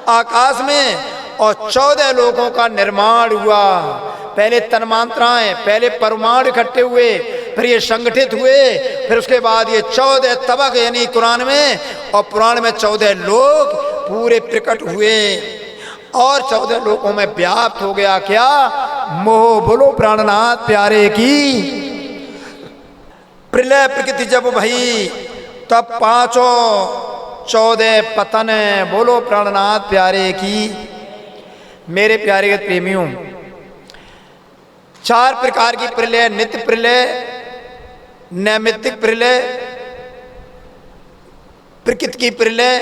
A: आकाश में, और 14 लोगों का निर्माण हुआ। पहले तन्मात्राएं, पहले परमाणु इकट्ठे हुए, फिर ये संगठित हुए, फिर उसके बाद ये 14 तबक यानी कुरान में, और पुराण में 14 लोग पूरे प्रकट हुए। और 14 लोगों में व्याप्त हो गया क्या? मोह, बोलो प्राणनाथ प्यारे की। प्रलय प्रकृति जब भई तब 514 पतन, बोलो प्राणनाथ प्यारे की। मेरे प्यारे प्रेमियों, 4 प्रकार की प्रलय, नित्य प्रलय, नैमित्तिक प्रलय, प्रकृति की प्रलय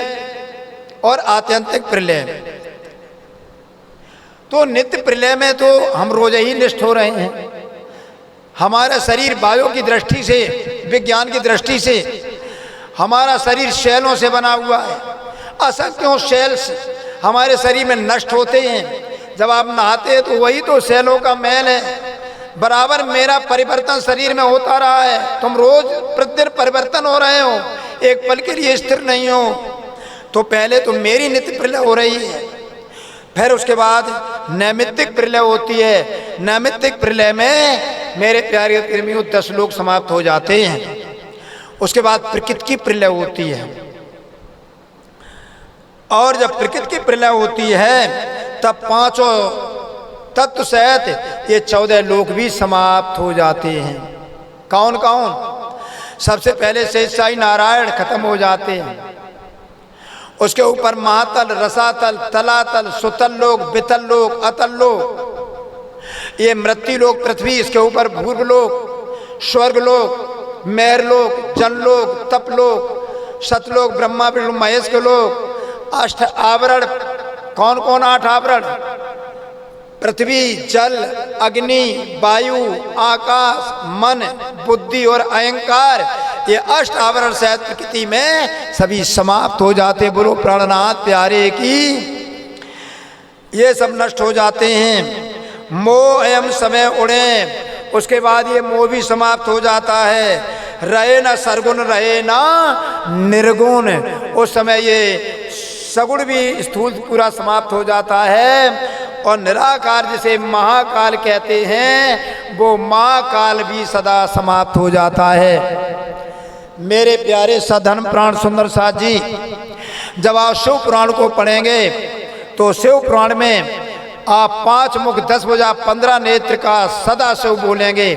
A: और आत्यंतिक प्रलय। तो नित्य प्रलय में तो हम रोज ही नष्ट हो रहे हैं। हमारा शरीर वायु की दृष्टि से, विज्ञान की दृष्टि से हमारा शरीर शैलों से बना हुआ है। असंख्यों सेल्स हमारे शरीर में नष्ट होते हैं। जब आप नहाते हैं तो वही तो सेलों का मैल है। बराबर मेरा परिवर्तन शरीर में होता रहा है। तुम रोज प्रतिदिन परिवर्तन हो रहे हो, एक पल के लिए स्थिर नहीं हो। तो पहले तो मेरी नित्य प्रलय हो रही है, फिर उसके बाद नैमित्तिक प्रलय होती है। नैमित्तिक प्रलय में मेरे प्यारे प्रेमियों 10 लोग समाप्त हो जाते हैं। उसके बाद प्रकृति की प्रलय होती है, और जब प्रकृति की प्रलय होती है तब 5 तत्व सहित ये 14 लोक भी समाप्त हो जाते हैं। कौन कौन? सबसे पहले शेषशाही नारायण खत्म हो जाते हैं। उसके ऊपर महातल, रसातल, तलातल, सुतल लोक, वितल लोक, अतल लोक, ये मृत्यु लोक पृथ्वी, इसके ऊपर भूर्भ लोक, स्वर्ग लोक, मेर लोक, जन लोक, तप लोक, सतलोक, ब्रह्मा विष्णु महेश के लोक, 8 आवरण। कौन कौन 8 आवरण? पृथ्वी, जल, अग्नि, वायु, आकाश, मन, बुद्धि और अहंकार, ये 8 आवरण सहित प्रकृति में सभी समाप्त हो जाते। बोलो प्राणनाथ प्यारे की। ये सब नष्ट हो जाते हैं। मोह एवं समय उड़े, उसके बाद ये मोह भी समाप्त हो जाता है। रहे ना सरगुण, रहे ना निर्गुण, उस समय ये सगुण भी स्थूल पूरा समाप्त हो जाता है। और निराकार जिसे महाकाल कहते हैं, वो महाकाल भी सदा समाप्त हो जाता है। मेरे प्यारे सधन प्राण सुंदर साथ जी, जब आप शिव पुराण को पढ़ेंगे तो शिव पुराण में आप 5 मुख 10 भुजा 15 नेत्र का सदाशिव बोलेंगे।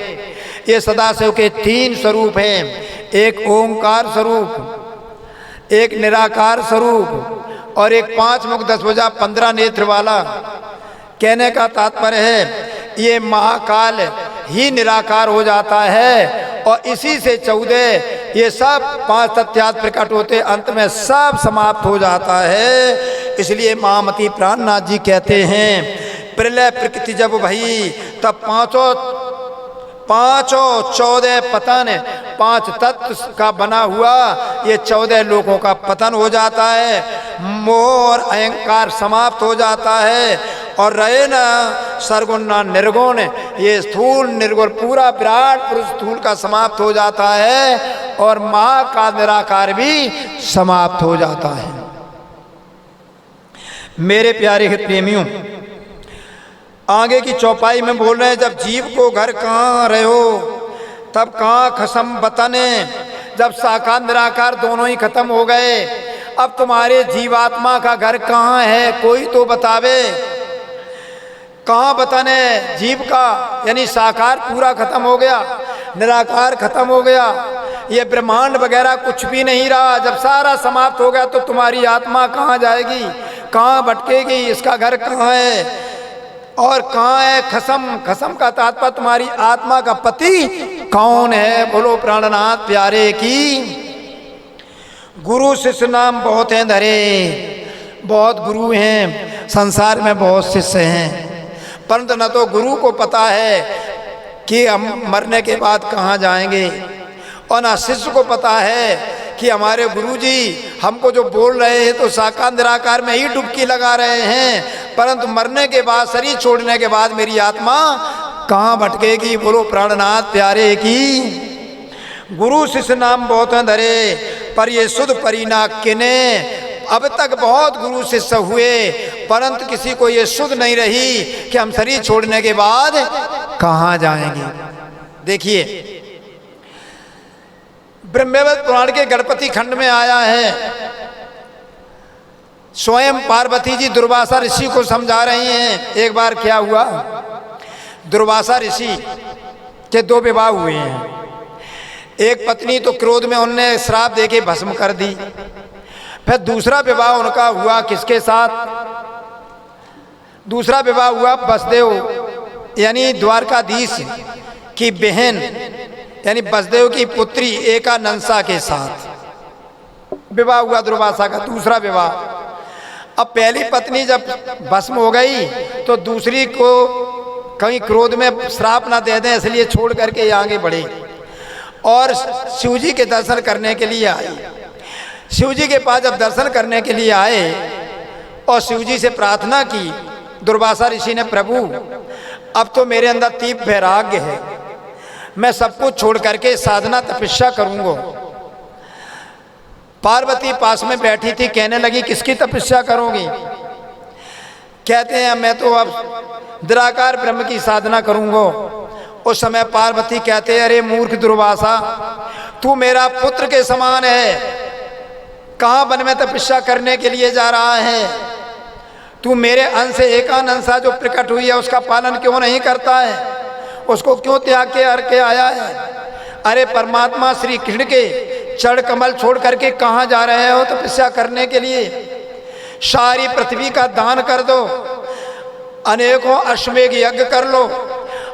A: ये सदाशिव के 3 स्वरूप हैं, एक ओंकार स्वरूप, एक निराकार स्वरूप और एक 5 मुख 10 भुजा 15 नेत्र वाला। कहने का तात्पर्य है ये महाकाल ही निराकार हो जाता है और इसी से 14 ये सब 5 तथ्यात प्रकट होते, अंत में सब समाप्त हो जाता है। इसलिए महामती प्राणनाथ जी कहते हैं प्रलय प्रकृति जब भई तब 14 पतन, 5 तत्व का बना हुआ ये 14 लोगों का पतन हो जाता है। मोह और अहंकार समाप्त हो जाता है और रहे ना सरगुण ना निर्गुण, ये स्थूल निर्गुण पूरा विराट पुरुष स्थूल का समाप्त हो जाता है और महाकाल निराकार भी समाप्त हो जाता है। मेरे प्यारे प्रेमियों, आगे की चौपाई में बोल रहे हैं जब जीव को घर कहाँ रहो तब कहाँ खसम बतने। जब साकार निराकार दोनों ही खत्म हो गए, अब तुम्हारे जीवात्मा का घर कहाँ है, कोई तो बतावे। कहाँ बताने? जीव का, यानी साकार पूरा खत्म हो गया, निराकार खत्म हो गया, ये ब्रह्मांड वगैरह कुछ भी नहीं रहा। जब सारा समाप्त हो गया तो तुम्हारी आत्मा कहाँ जाएगी, कहाँ भटकेगी, इसका घर कहाँ है और कहाँ है खसम? खसम का तात्पर्य तुम्हारी आत्मा का पति कौन है? बोलो प्राणनाथ प्यारे की। गुरु शिष्य नाम बहुत हैं धरे, बहुत गुरु हैं संसार में, बहुत शिष्य हैं, परंतु न तो गुरु को पता है कि हम मरने के बाद कहाँ जाएंगे और न शिष्य को पता है कि हमारे गुरुजी हमको जो बोल रहे हैं तो साकार निराकार में ही डुबकी लगा रहे हैं, परंतु मरने के बाद, शरीर छोड़ने के बाद मेरी आत्मा कहाँ भटकेगी? बोलो प्राणनाथ प्यारे की। गुरु शिष्य नाम बहुत धरे पर ये सुध परिना किने। अब तक बहुत गुरु शिष्य हुए परंतु किसी को ये सुध नहीं रही कि हम शरीर छोड़ने के बाद कहाँ जाएंगे। देखिए ब्रह्मवैवर्त पुराण के गणपति खंड में आया है, स्वयं पार्वती जी दुर्वासा ऋषि को समझा रही हैं। एक बार क्या हुआ, दुर्वासा ऋषि के 2 विवाह हुए हैं। एक पत्नी तो क्रोध में उनने श्राप देके भस्म कर दी। फिर दूसरा विवाह उनका हुआ किसके साथ? दूसरा विवाह हुआ वसुदेव यानी द्वारकाधीश की बहन यानी वसुदेव की पुत्री एकानंसा के साथ विवाह हुआ दुर्वासा का, दूसरा विवाह। अब पहली पत्नी जब भस्म हो गई तो दूसरी को कहीं क्रोध में श्राप ना दे दें इसलिए छोड़ करके आगे बढ़े और शिवजी के दर्शन करने के लिए आई। शिवजी के पास जब दर्शन करने के लिए आए और शिवजी से प्रार्थना की, दुर्वासा ऋषि ने, प्रभु अब तो मेरे अंदर तीव्र वैराग्य है, मैं सब कुछ छोड़ करके साधना तपस्या करूंगा। पार्वती पास में बैठी थी, कहने लगी किसकी तपस्या करोगी? कहते हैं मैं तो अब निराकार ब्रह्म की साधना करूंगा। उस समय पार्वती कहते हैं अरे मूर्ख दुर्वासा, तू मेरा पुत्र के समान है, कहाँ वन में तपस्या करने के लिए जा रहा है? तू मेरे अंश से एकानंसा जो प्रकट हुई है उसका पालन क्यों नहीं करता है? उसको क्यों त्याग के हर के आया है? अरे परमात्मा श्री कृष्ण के चरण कमल छोड़ करके कहाँ जा रहे हो तपस्या करने के लिए? सारी पृथ्वी का दान कर दो, अनेकों अश्वमेघ यज्ञ कर लो,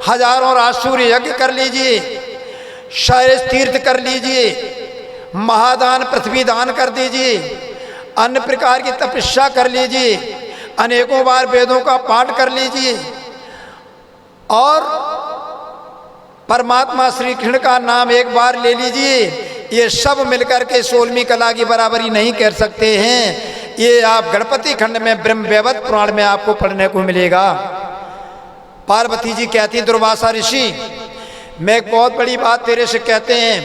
A: हजारों राजसूर्य यज्ञ कर लीजिए, सारे तीर्थ कर लीजिए, महादान पृथ्वी दान कर दीजिए, अन्य प्रकार की तपस्या कर लीजिए, अनेकों बार वेदों का पाठ कर लीजिए और परमात्मा श्री कृष्ण का नाम एक बार ले लीजिए। ये सब मिलकर के 16वीं कला की बराबरी नहीं कर सकते हैं। ये आप गणपति खंड में ब्रह्म वैवर्त पुराण में आपको पढ़ने को मिलेगा। पार्वती जी कहती दुर्वासा ऋषि, मैं एक बहुत बड़ी बात तेरे से कहते हैं,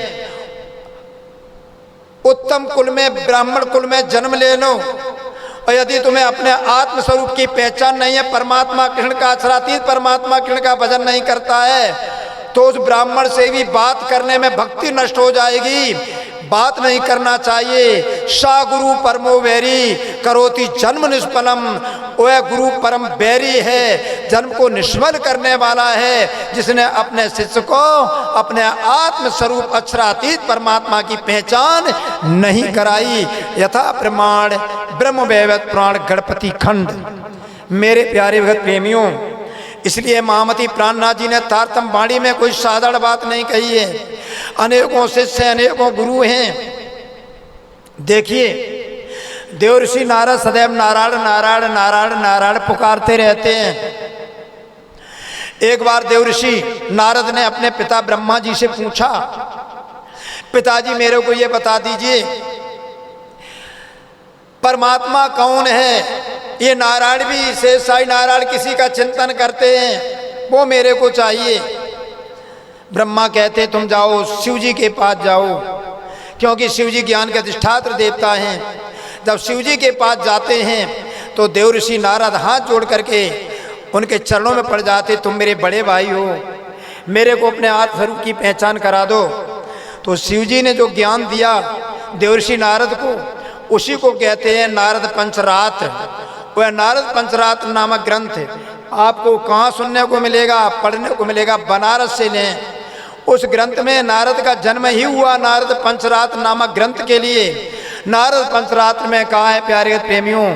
A: उत्तम कुल में ब्राह्मण कुल में जन्म ले लो और यदि तुम्हें अपने आत्म स्वरूप की पहचान नहीं है, परमात्मा कृष्ण का अक्षरातीत परमात्मा कृष्ण का भजन नहीं करता है, तो उस ब्राह्मण से भी बात करने में भक्ति नष्ट हो जाएगी। बात नहीं करना चाहिए। सा गुरु परमो वैरी करोति जन्म निष्फलम, वह गुरु परम बैरी है, जन्म को निष्फल करने वाला है, जिसने अपने शिष्य को अपने आत्म स्वरूप अक्षरातीत परमात्मा की पहचान नहीं कराई। यथा प्रमाण ब्रह्म वैवर्त पुराण गणपति खंड। मेरे प्यारे भगत प्रेमियों, इसलिए महामती प्राणनाथ जी ने तारतम वाणी में कोई साधारण बात नहीं कही है। अनेकों शिष्य अनेकों गुरु हैं। देखिए देवर्षि नारद सदैव नारायण नारायण नारायण नारायण पुकारते रहते हैं। एक बार देवर्षि नारद ने अपने पिता ब्रह्मा जी से पूछा, पिताजी मेरे को ये बता दीजिए परमात्मा कौन है? ये नारायण भी शेष साई नारायण किसी का चिंतन करते हैं, वो मेरे को चाहिए। ब्रह्मा कहते तुम जाओ शिव जी के पास जाओ, क्योंकि शिव जी ज्ञान के अधिष्ठात्र देवता हैं। जब शिव जी के पास जाते हैं तो देवर्षि नारद हाथ जोड़ करके उनके चरणों में पड़ जाते, तुम मेरे बड़े भाई हो, मेरे को अपने आत्म स्वरूप की पहचान करा दो। तो शिव जी ने जो ज्ञान दिया देवर्षि नारद को, उसी को कहते हैं नारद पंचरात। वह नारद पंचरात नामक ग्रंथ आपको कहाँ सुनने को मिलेगा, पढ़ने को मिलेगा? बनारस से लें। उस ग्रंथ में नारद का जन्म ही हुआ नारद पंचरात नामक ग्रंथ के लिए। नारद पंचरात्र में कहा है प्यारे प्रेमियों,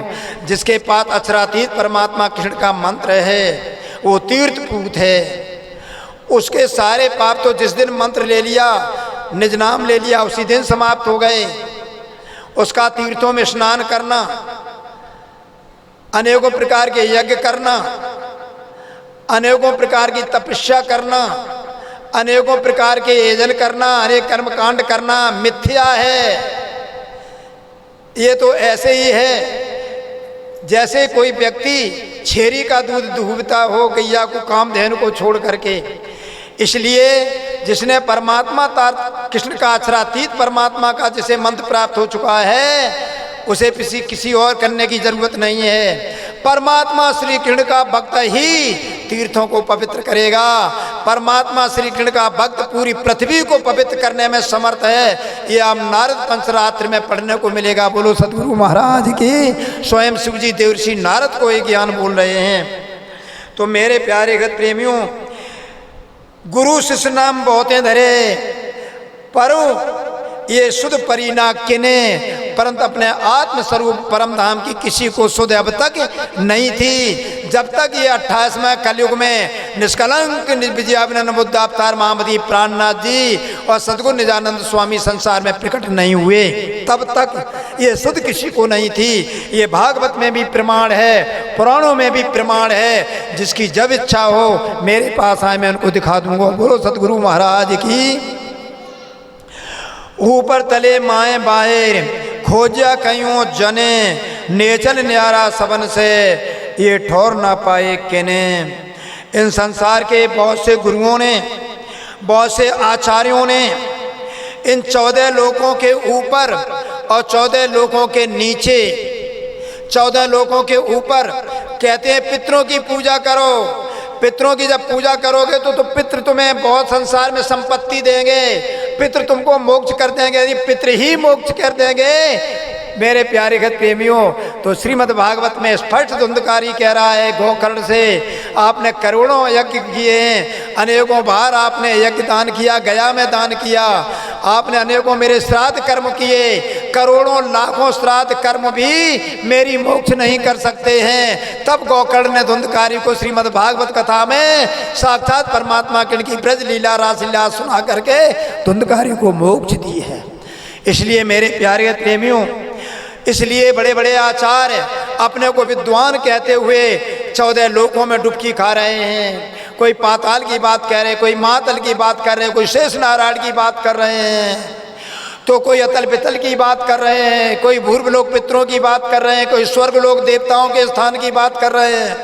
A: जिसके पास अक्षरातीत परमात्मा कृष्ण का मंत्र है वो तीर्थपूत है। उसके सारे पाप तो जिस दिन मंत्र ले लिया, निज नाम ले लिया, उसी दिन समाप्त हो गए। उसका तीर्थों में स्नान करना, अनेकों प्रकार के यज्ञ करना, अनेकों प्रकार की तपस्या करना, अनेकों प्रकार के यजन करना, अनेक कर्म कांड करना मिथ्या है। ये तो ऐसे ही है जैसे कोई व्यक्ति छेरी का दूध दूहता हो गैया को कामधेनु को छोड़ करके। इसलिए जिसने परमात्मा कृष्ण का अक्षरातीत परमात्मा का जिसे मंत्र प्राप्त हो चुका है उसे किसी और करने की जरूरत नहीं है। परमात्मा श्री कृष्ण का भक्त ही तीर्थों को पवित्र करेगा। परमात्मा श्री कृष्ण का भक्त पूरी पृथ्वी को पवित्र करने में समर्थ है। ये आप नारद पंचरात्र में पढ़ने को मिलेगा। बोलो सदगुरु महाराज की। स्वयं शिवजी देवर्षि नारद को ये ज्ञान बोल रहे हैं। तो मेरे प्यारे गत प्रेमियों, गुरु शिष्य नाम बहुते धरे, पर ये शुद्ध परिना किने, परंतु अपने आत्म स्वरूप परम धाम की किसी को शुद्ध अब तक नहीं थी। जब तक ये 28वें कलयुग में निष्कलंक विजयाभिनंदन बुद्ध अवतार महामती प्राणनाथ जी और सद्गुरु निजानंद स्वामी संसार में प्रकट नहीं हुए, तब तक ये शुद्ध किसी को नहीं थी। ये भागवत में भी प्रमाण है, पुराणों में भी प्रमाण है। जिसकी जब इच्छा हो मेरे पास आए, मैं उनको दिखा दूंगा। बोलो सद्गुरु महाराज की। ऊपर तले माए बाहर खोजा कयूं जने, नेचल न्यारा सबन से ये ठोर ना पाए किने। इन संसार के बहुत से गुरुओं ने, बहुत से आचार्यों ने इन 14 लोकों के ऊपर और 14 लोकों के नीचे, 14 लोकों के ऊपर कहते हैं पितरों की पूजा करो। पितरों की जब पूजा करोगे तो पितृ तुम्हें बहुत संसार में संपत्ति देंगे, पितृ तुमको मोक्ष कर देंगे। यदि पितृ ही मोक्ष कर देंगे मेरे प्यारे भक्त प्रेमियों, तो श्रीमद् भागवत में स्पष्ट धुंधकारी कह रहा है, गोकर्ण से आपने करोड़ों यज्ञ किए हैं, अनेकों बार आपने यज्ञ दान किया, गया में दान किया, आपने अनेकों मेरे श्राद्ध कर्म किए, करोड़ों लाखों श्राद्ध कर्म भी मेरी मोक्ष नहीं कर सकते हैं। तब गोकर्ण ने धुंधकारी को श्रीमद् भागवत कथा में साक्षात परमात्मा की ब्रज लीला रासलीला सुना करके धुंधकारी को मोक्ष दी है। इसलिए मेरे प्यारे प्रेमियों, इसलिए बड़े बड़े आचार्य अपने को विद्वान कहते हुए 14 लोकों में डुबकी खा रहे हैं। कोई पाताल की बात कह रहे हैं, कोई महातल की बात कर रहे हैं, कोई शेष नारायण की बात कर रहे हैं, तो कोई अतल पितल की बात कर रहे हैं, कोई भूर्वलोक पितरों की बात कर रहे हैं, कोई स्वर्ग लोक देवताओं के स्थान की बात कर रहे हैं,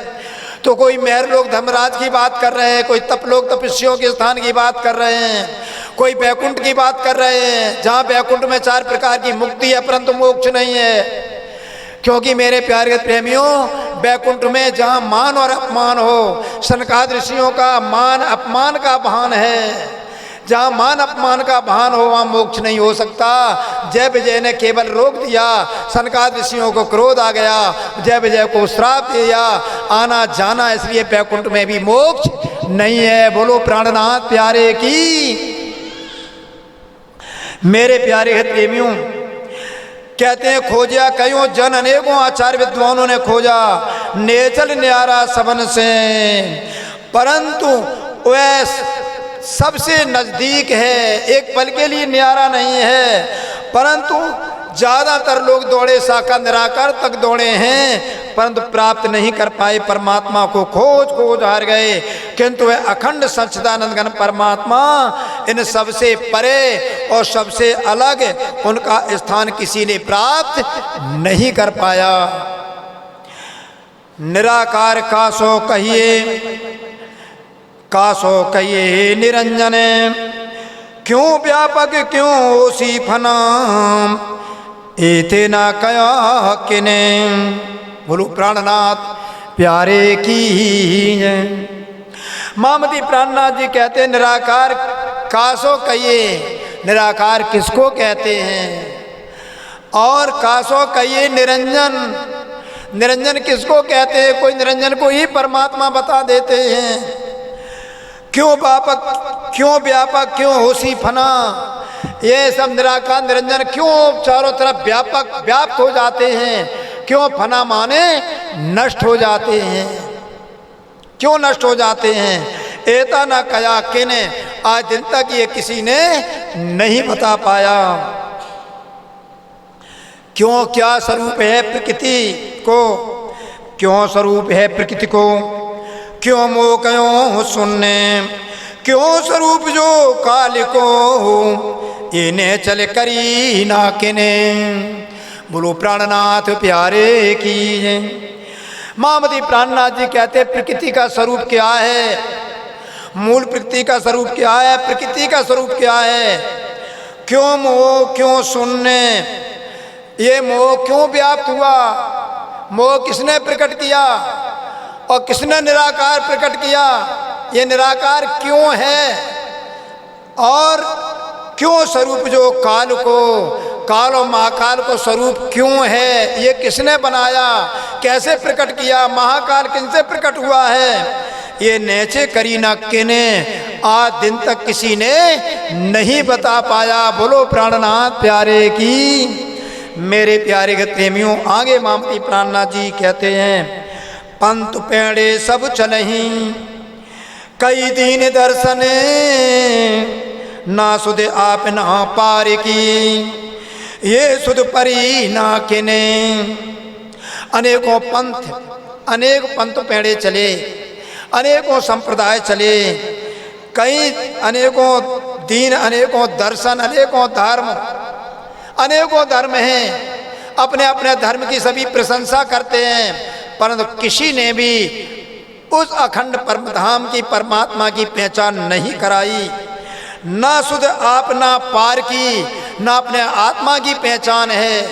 A: तो कोई मेहर लोक धर्मराज की बात कर रहे हैं, कोई तपलोक तपस्वियों के स्थान की बात कर रहे हैं, कोई बैकुंठ की बात कर रहे हैं, जहाँ बैकुंठ में 4 प्रकार की मुक्ति है परंतु मोक्ष नहीं है। क्योंकि मेरे प्यारे प्रेमियों, बैकुंठ में जहाँ मान और अपमान हो, सनकादिक ऋषियों का मान अपमान का भान है, जहाँ मान अपमान का भान हो वहाँ मोक्ष नहीं हो सकता। जय विजय ने केवल रोक दिया, सनकादिक ऋषियों को क्रोध आ गया, जय विजय को श्राप दिया, आना जाना, इसलिए बैकुंठ में भी मोक्ष नहीं है। बोलो प्राणनाथ प्यारे की। मेरे प्यारे हित प्रेमियों, कहते हैं खोजा कयो जन, अनेकों आचार्य विद्वानों ने खोजा, नेचल न्यारा सबन से, परंतु वह सबसे नजदीक है, एक पल के लिए न्यारा नहीं है। परंतु ज़्यादातर लोग दौड़े साकार निराकार तक दौड़े हैं, परंतु प्राप्त नहीं कर पाए, परमात्मा को खोज हार गए। किंतु वह अखंड सच्चिदानंद घन परमात्मा इन सबसे परे और सबसे अलग, उनका स्थान किसी ने प्राप्त नहीं कर पाया। निराकार कासो कहिए निरंजन, क्यों व्यापक क्यों ओसी फना, एते ना कया किने। बोलो प्राणनाथ प्यारे की। महामती प्राणनाथ जी कहते हैं निराकार कासो कहिए, निराकार किसको कहते हैं, और कासो कहिए निरंजन, निरंजन किसको कहते हैं, कोई निरंजन को ही परमात्मा बता देते हैं। क्यों व्यापक क्यों होशी फना, ये सब निराकार निरंजन क्यों चारों तरफ व्याप्त हो जाते हैं, क्यों फना माने नष्ट हो जाते हैं, क्यों नष्ट हो जाते हैं। एता न कया किने, आज दिन तक ये किसी ने नहीं बता पाया। क्यों क्या स्वरूप है प्रकृति को, क्यों स्वरूप है प्रकृति को, क्यों मोह क्यों सुनने, क्यों स्वरूप जो काल को, इन्हें चल करी ना किने। बोलो प्राणनाथ प्यारे की। महामती प्राणनाथ जी कहते प्रकृति का स्वरूप क्या है, मूल प्रकृति का स्वरूप क्या है, प्रकृति का स्वरूप क्या है। क्यों मोह क्यों सुनने, ये मोह क्यों व्याप्त हुआ, मोह किसने प्रकट किया और किसने निराकार प्रकट किया, ये निराकार क्यों है, और क्यों स्वरूप जो काल और महाकाल को स्वरूप क्यों है, ये किसने बनाया, कैसे प्रकट किया, महाकाल किनसे प्रकट हुआ है। ये नेचे करी ना किने, आज दिन तक किसी ने नहीं बता पाया। बोलो प्राणनाथ प्यारे की। मेरे प्यारे प्रेमियों, आगे मामती प्राणनाथ जी कहते हैं, पंत पेड़े सब चलही कई दीन दर्शन ना सुध आप ना पार की, ये सुध परी ना किने। अनेकों पंथ पेड़े चले, अनेकों संप्रदाय चले, कई अनेकों दीन, अनेकों दर्शन, अनेकों धर्म हैं। अपने अपने धर्म की सभी प्रशंसा करते हैं, परंतु किसी ने भी उस अखंड परम धाम की, परमात्मा की पहचान नहीं कराई। ना सुध आप ना पार की, ना अपने आत्मा की पहचान है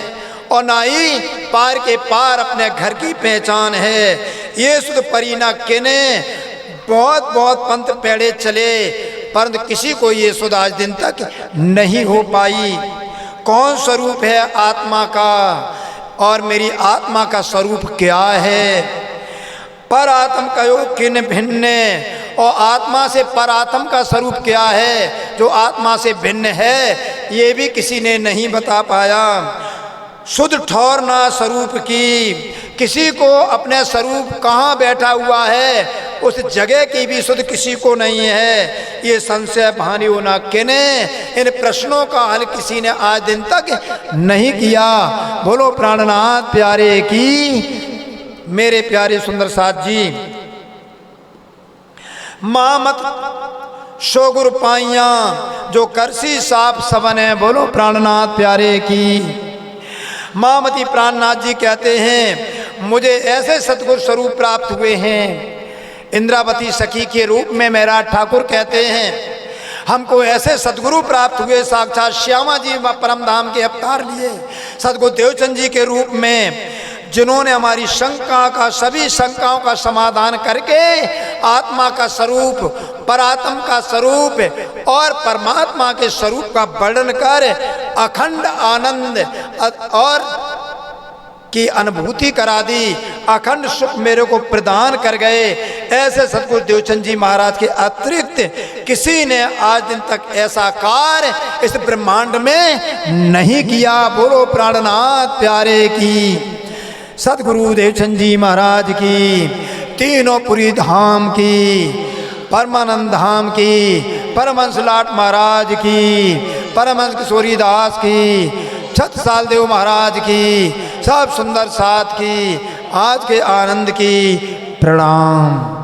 A: और ना ही पार के पार अपने घर की पहचान है। ये सुध परी ना किने। बहुत बहुत पंथ पेड़े चले, परंतु किसी को ये सुध आज दिन तक नहीं हो पाई। कौन स्वरूप है आत्मा का और मेरी आत्मा का स्वरूप क्या है? पर आत्म कयो किन भिन्न, और आत्मा से पर आत्म का स्वरूप क्या है जो आत्मा से भिन्न है, ये भी किसी ने नहीं बता पाया। शुद्ध ठौर ना स्वरूप की, किसी को अपने स्वरूप कहाँ बैठा हुआ है उस जगह की भी शुद्ध किसी को नहीं है। ये संशय भानी होना किने, इन प्रश्नों का हल किसी ने आज दिन तक नहीं किया। बोलो प्राणनाथ प्यारे की। मेरे प्यारे सुंदर साथ जी, मामत शो गुरु पाइया जो करसी साप सबन है। बोलो प्राणनाथ प्यारे की। मामती प्राणनाथ जी कहते हैं, मुझे ऐसे सतगुरु स्वरूप प्राप्त हुए हैं। इंद्रावती सखी के रूप में मेरा ठाकुर कहते हैं, हमको ऐसे सतगुरु प्राप्त हुए, साक्षात श्यामा जी परम धाम के अवतार लिए सतगुरु देवचंद जी के रूप में, जिन्होंने हमारी शंका का, सभी शंकाओं का समाधान करके आत्मा का स्वरूप, परात्म का स्वरूप और परमात्मा के स्वरूप का वर्णन कर अखंड आनंद और की अनुभूति करा दी, अखंड सुख मेरे को प्रदान कर गए। ऐसे सतगुरु देवचंद जी महाराज के अतिरिक्त किसी ने आज दिन तक ऐसा कार्य इस ब्रह्मांड में नहीं किया। बोलो प्राणनाथ प्यारे की। सतगुरु देवचंद जी महाराज की, तीनों पुरी धाम की, परमानंद धाम की, परमहंस लाट महाराज की, परमहंस किशोरी दास की, छत्रसाल देव महाराज की, सब सुंदर साथ की, आज के आनंद की प्रणाम।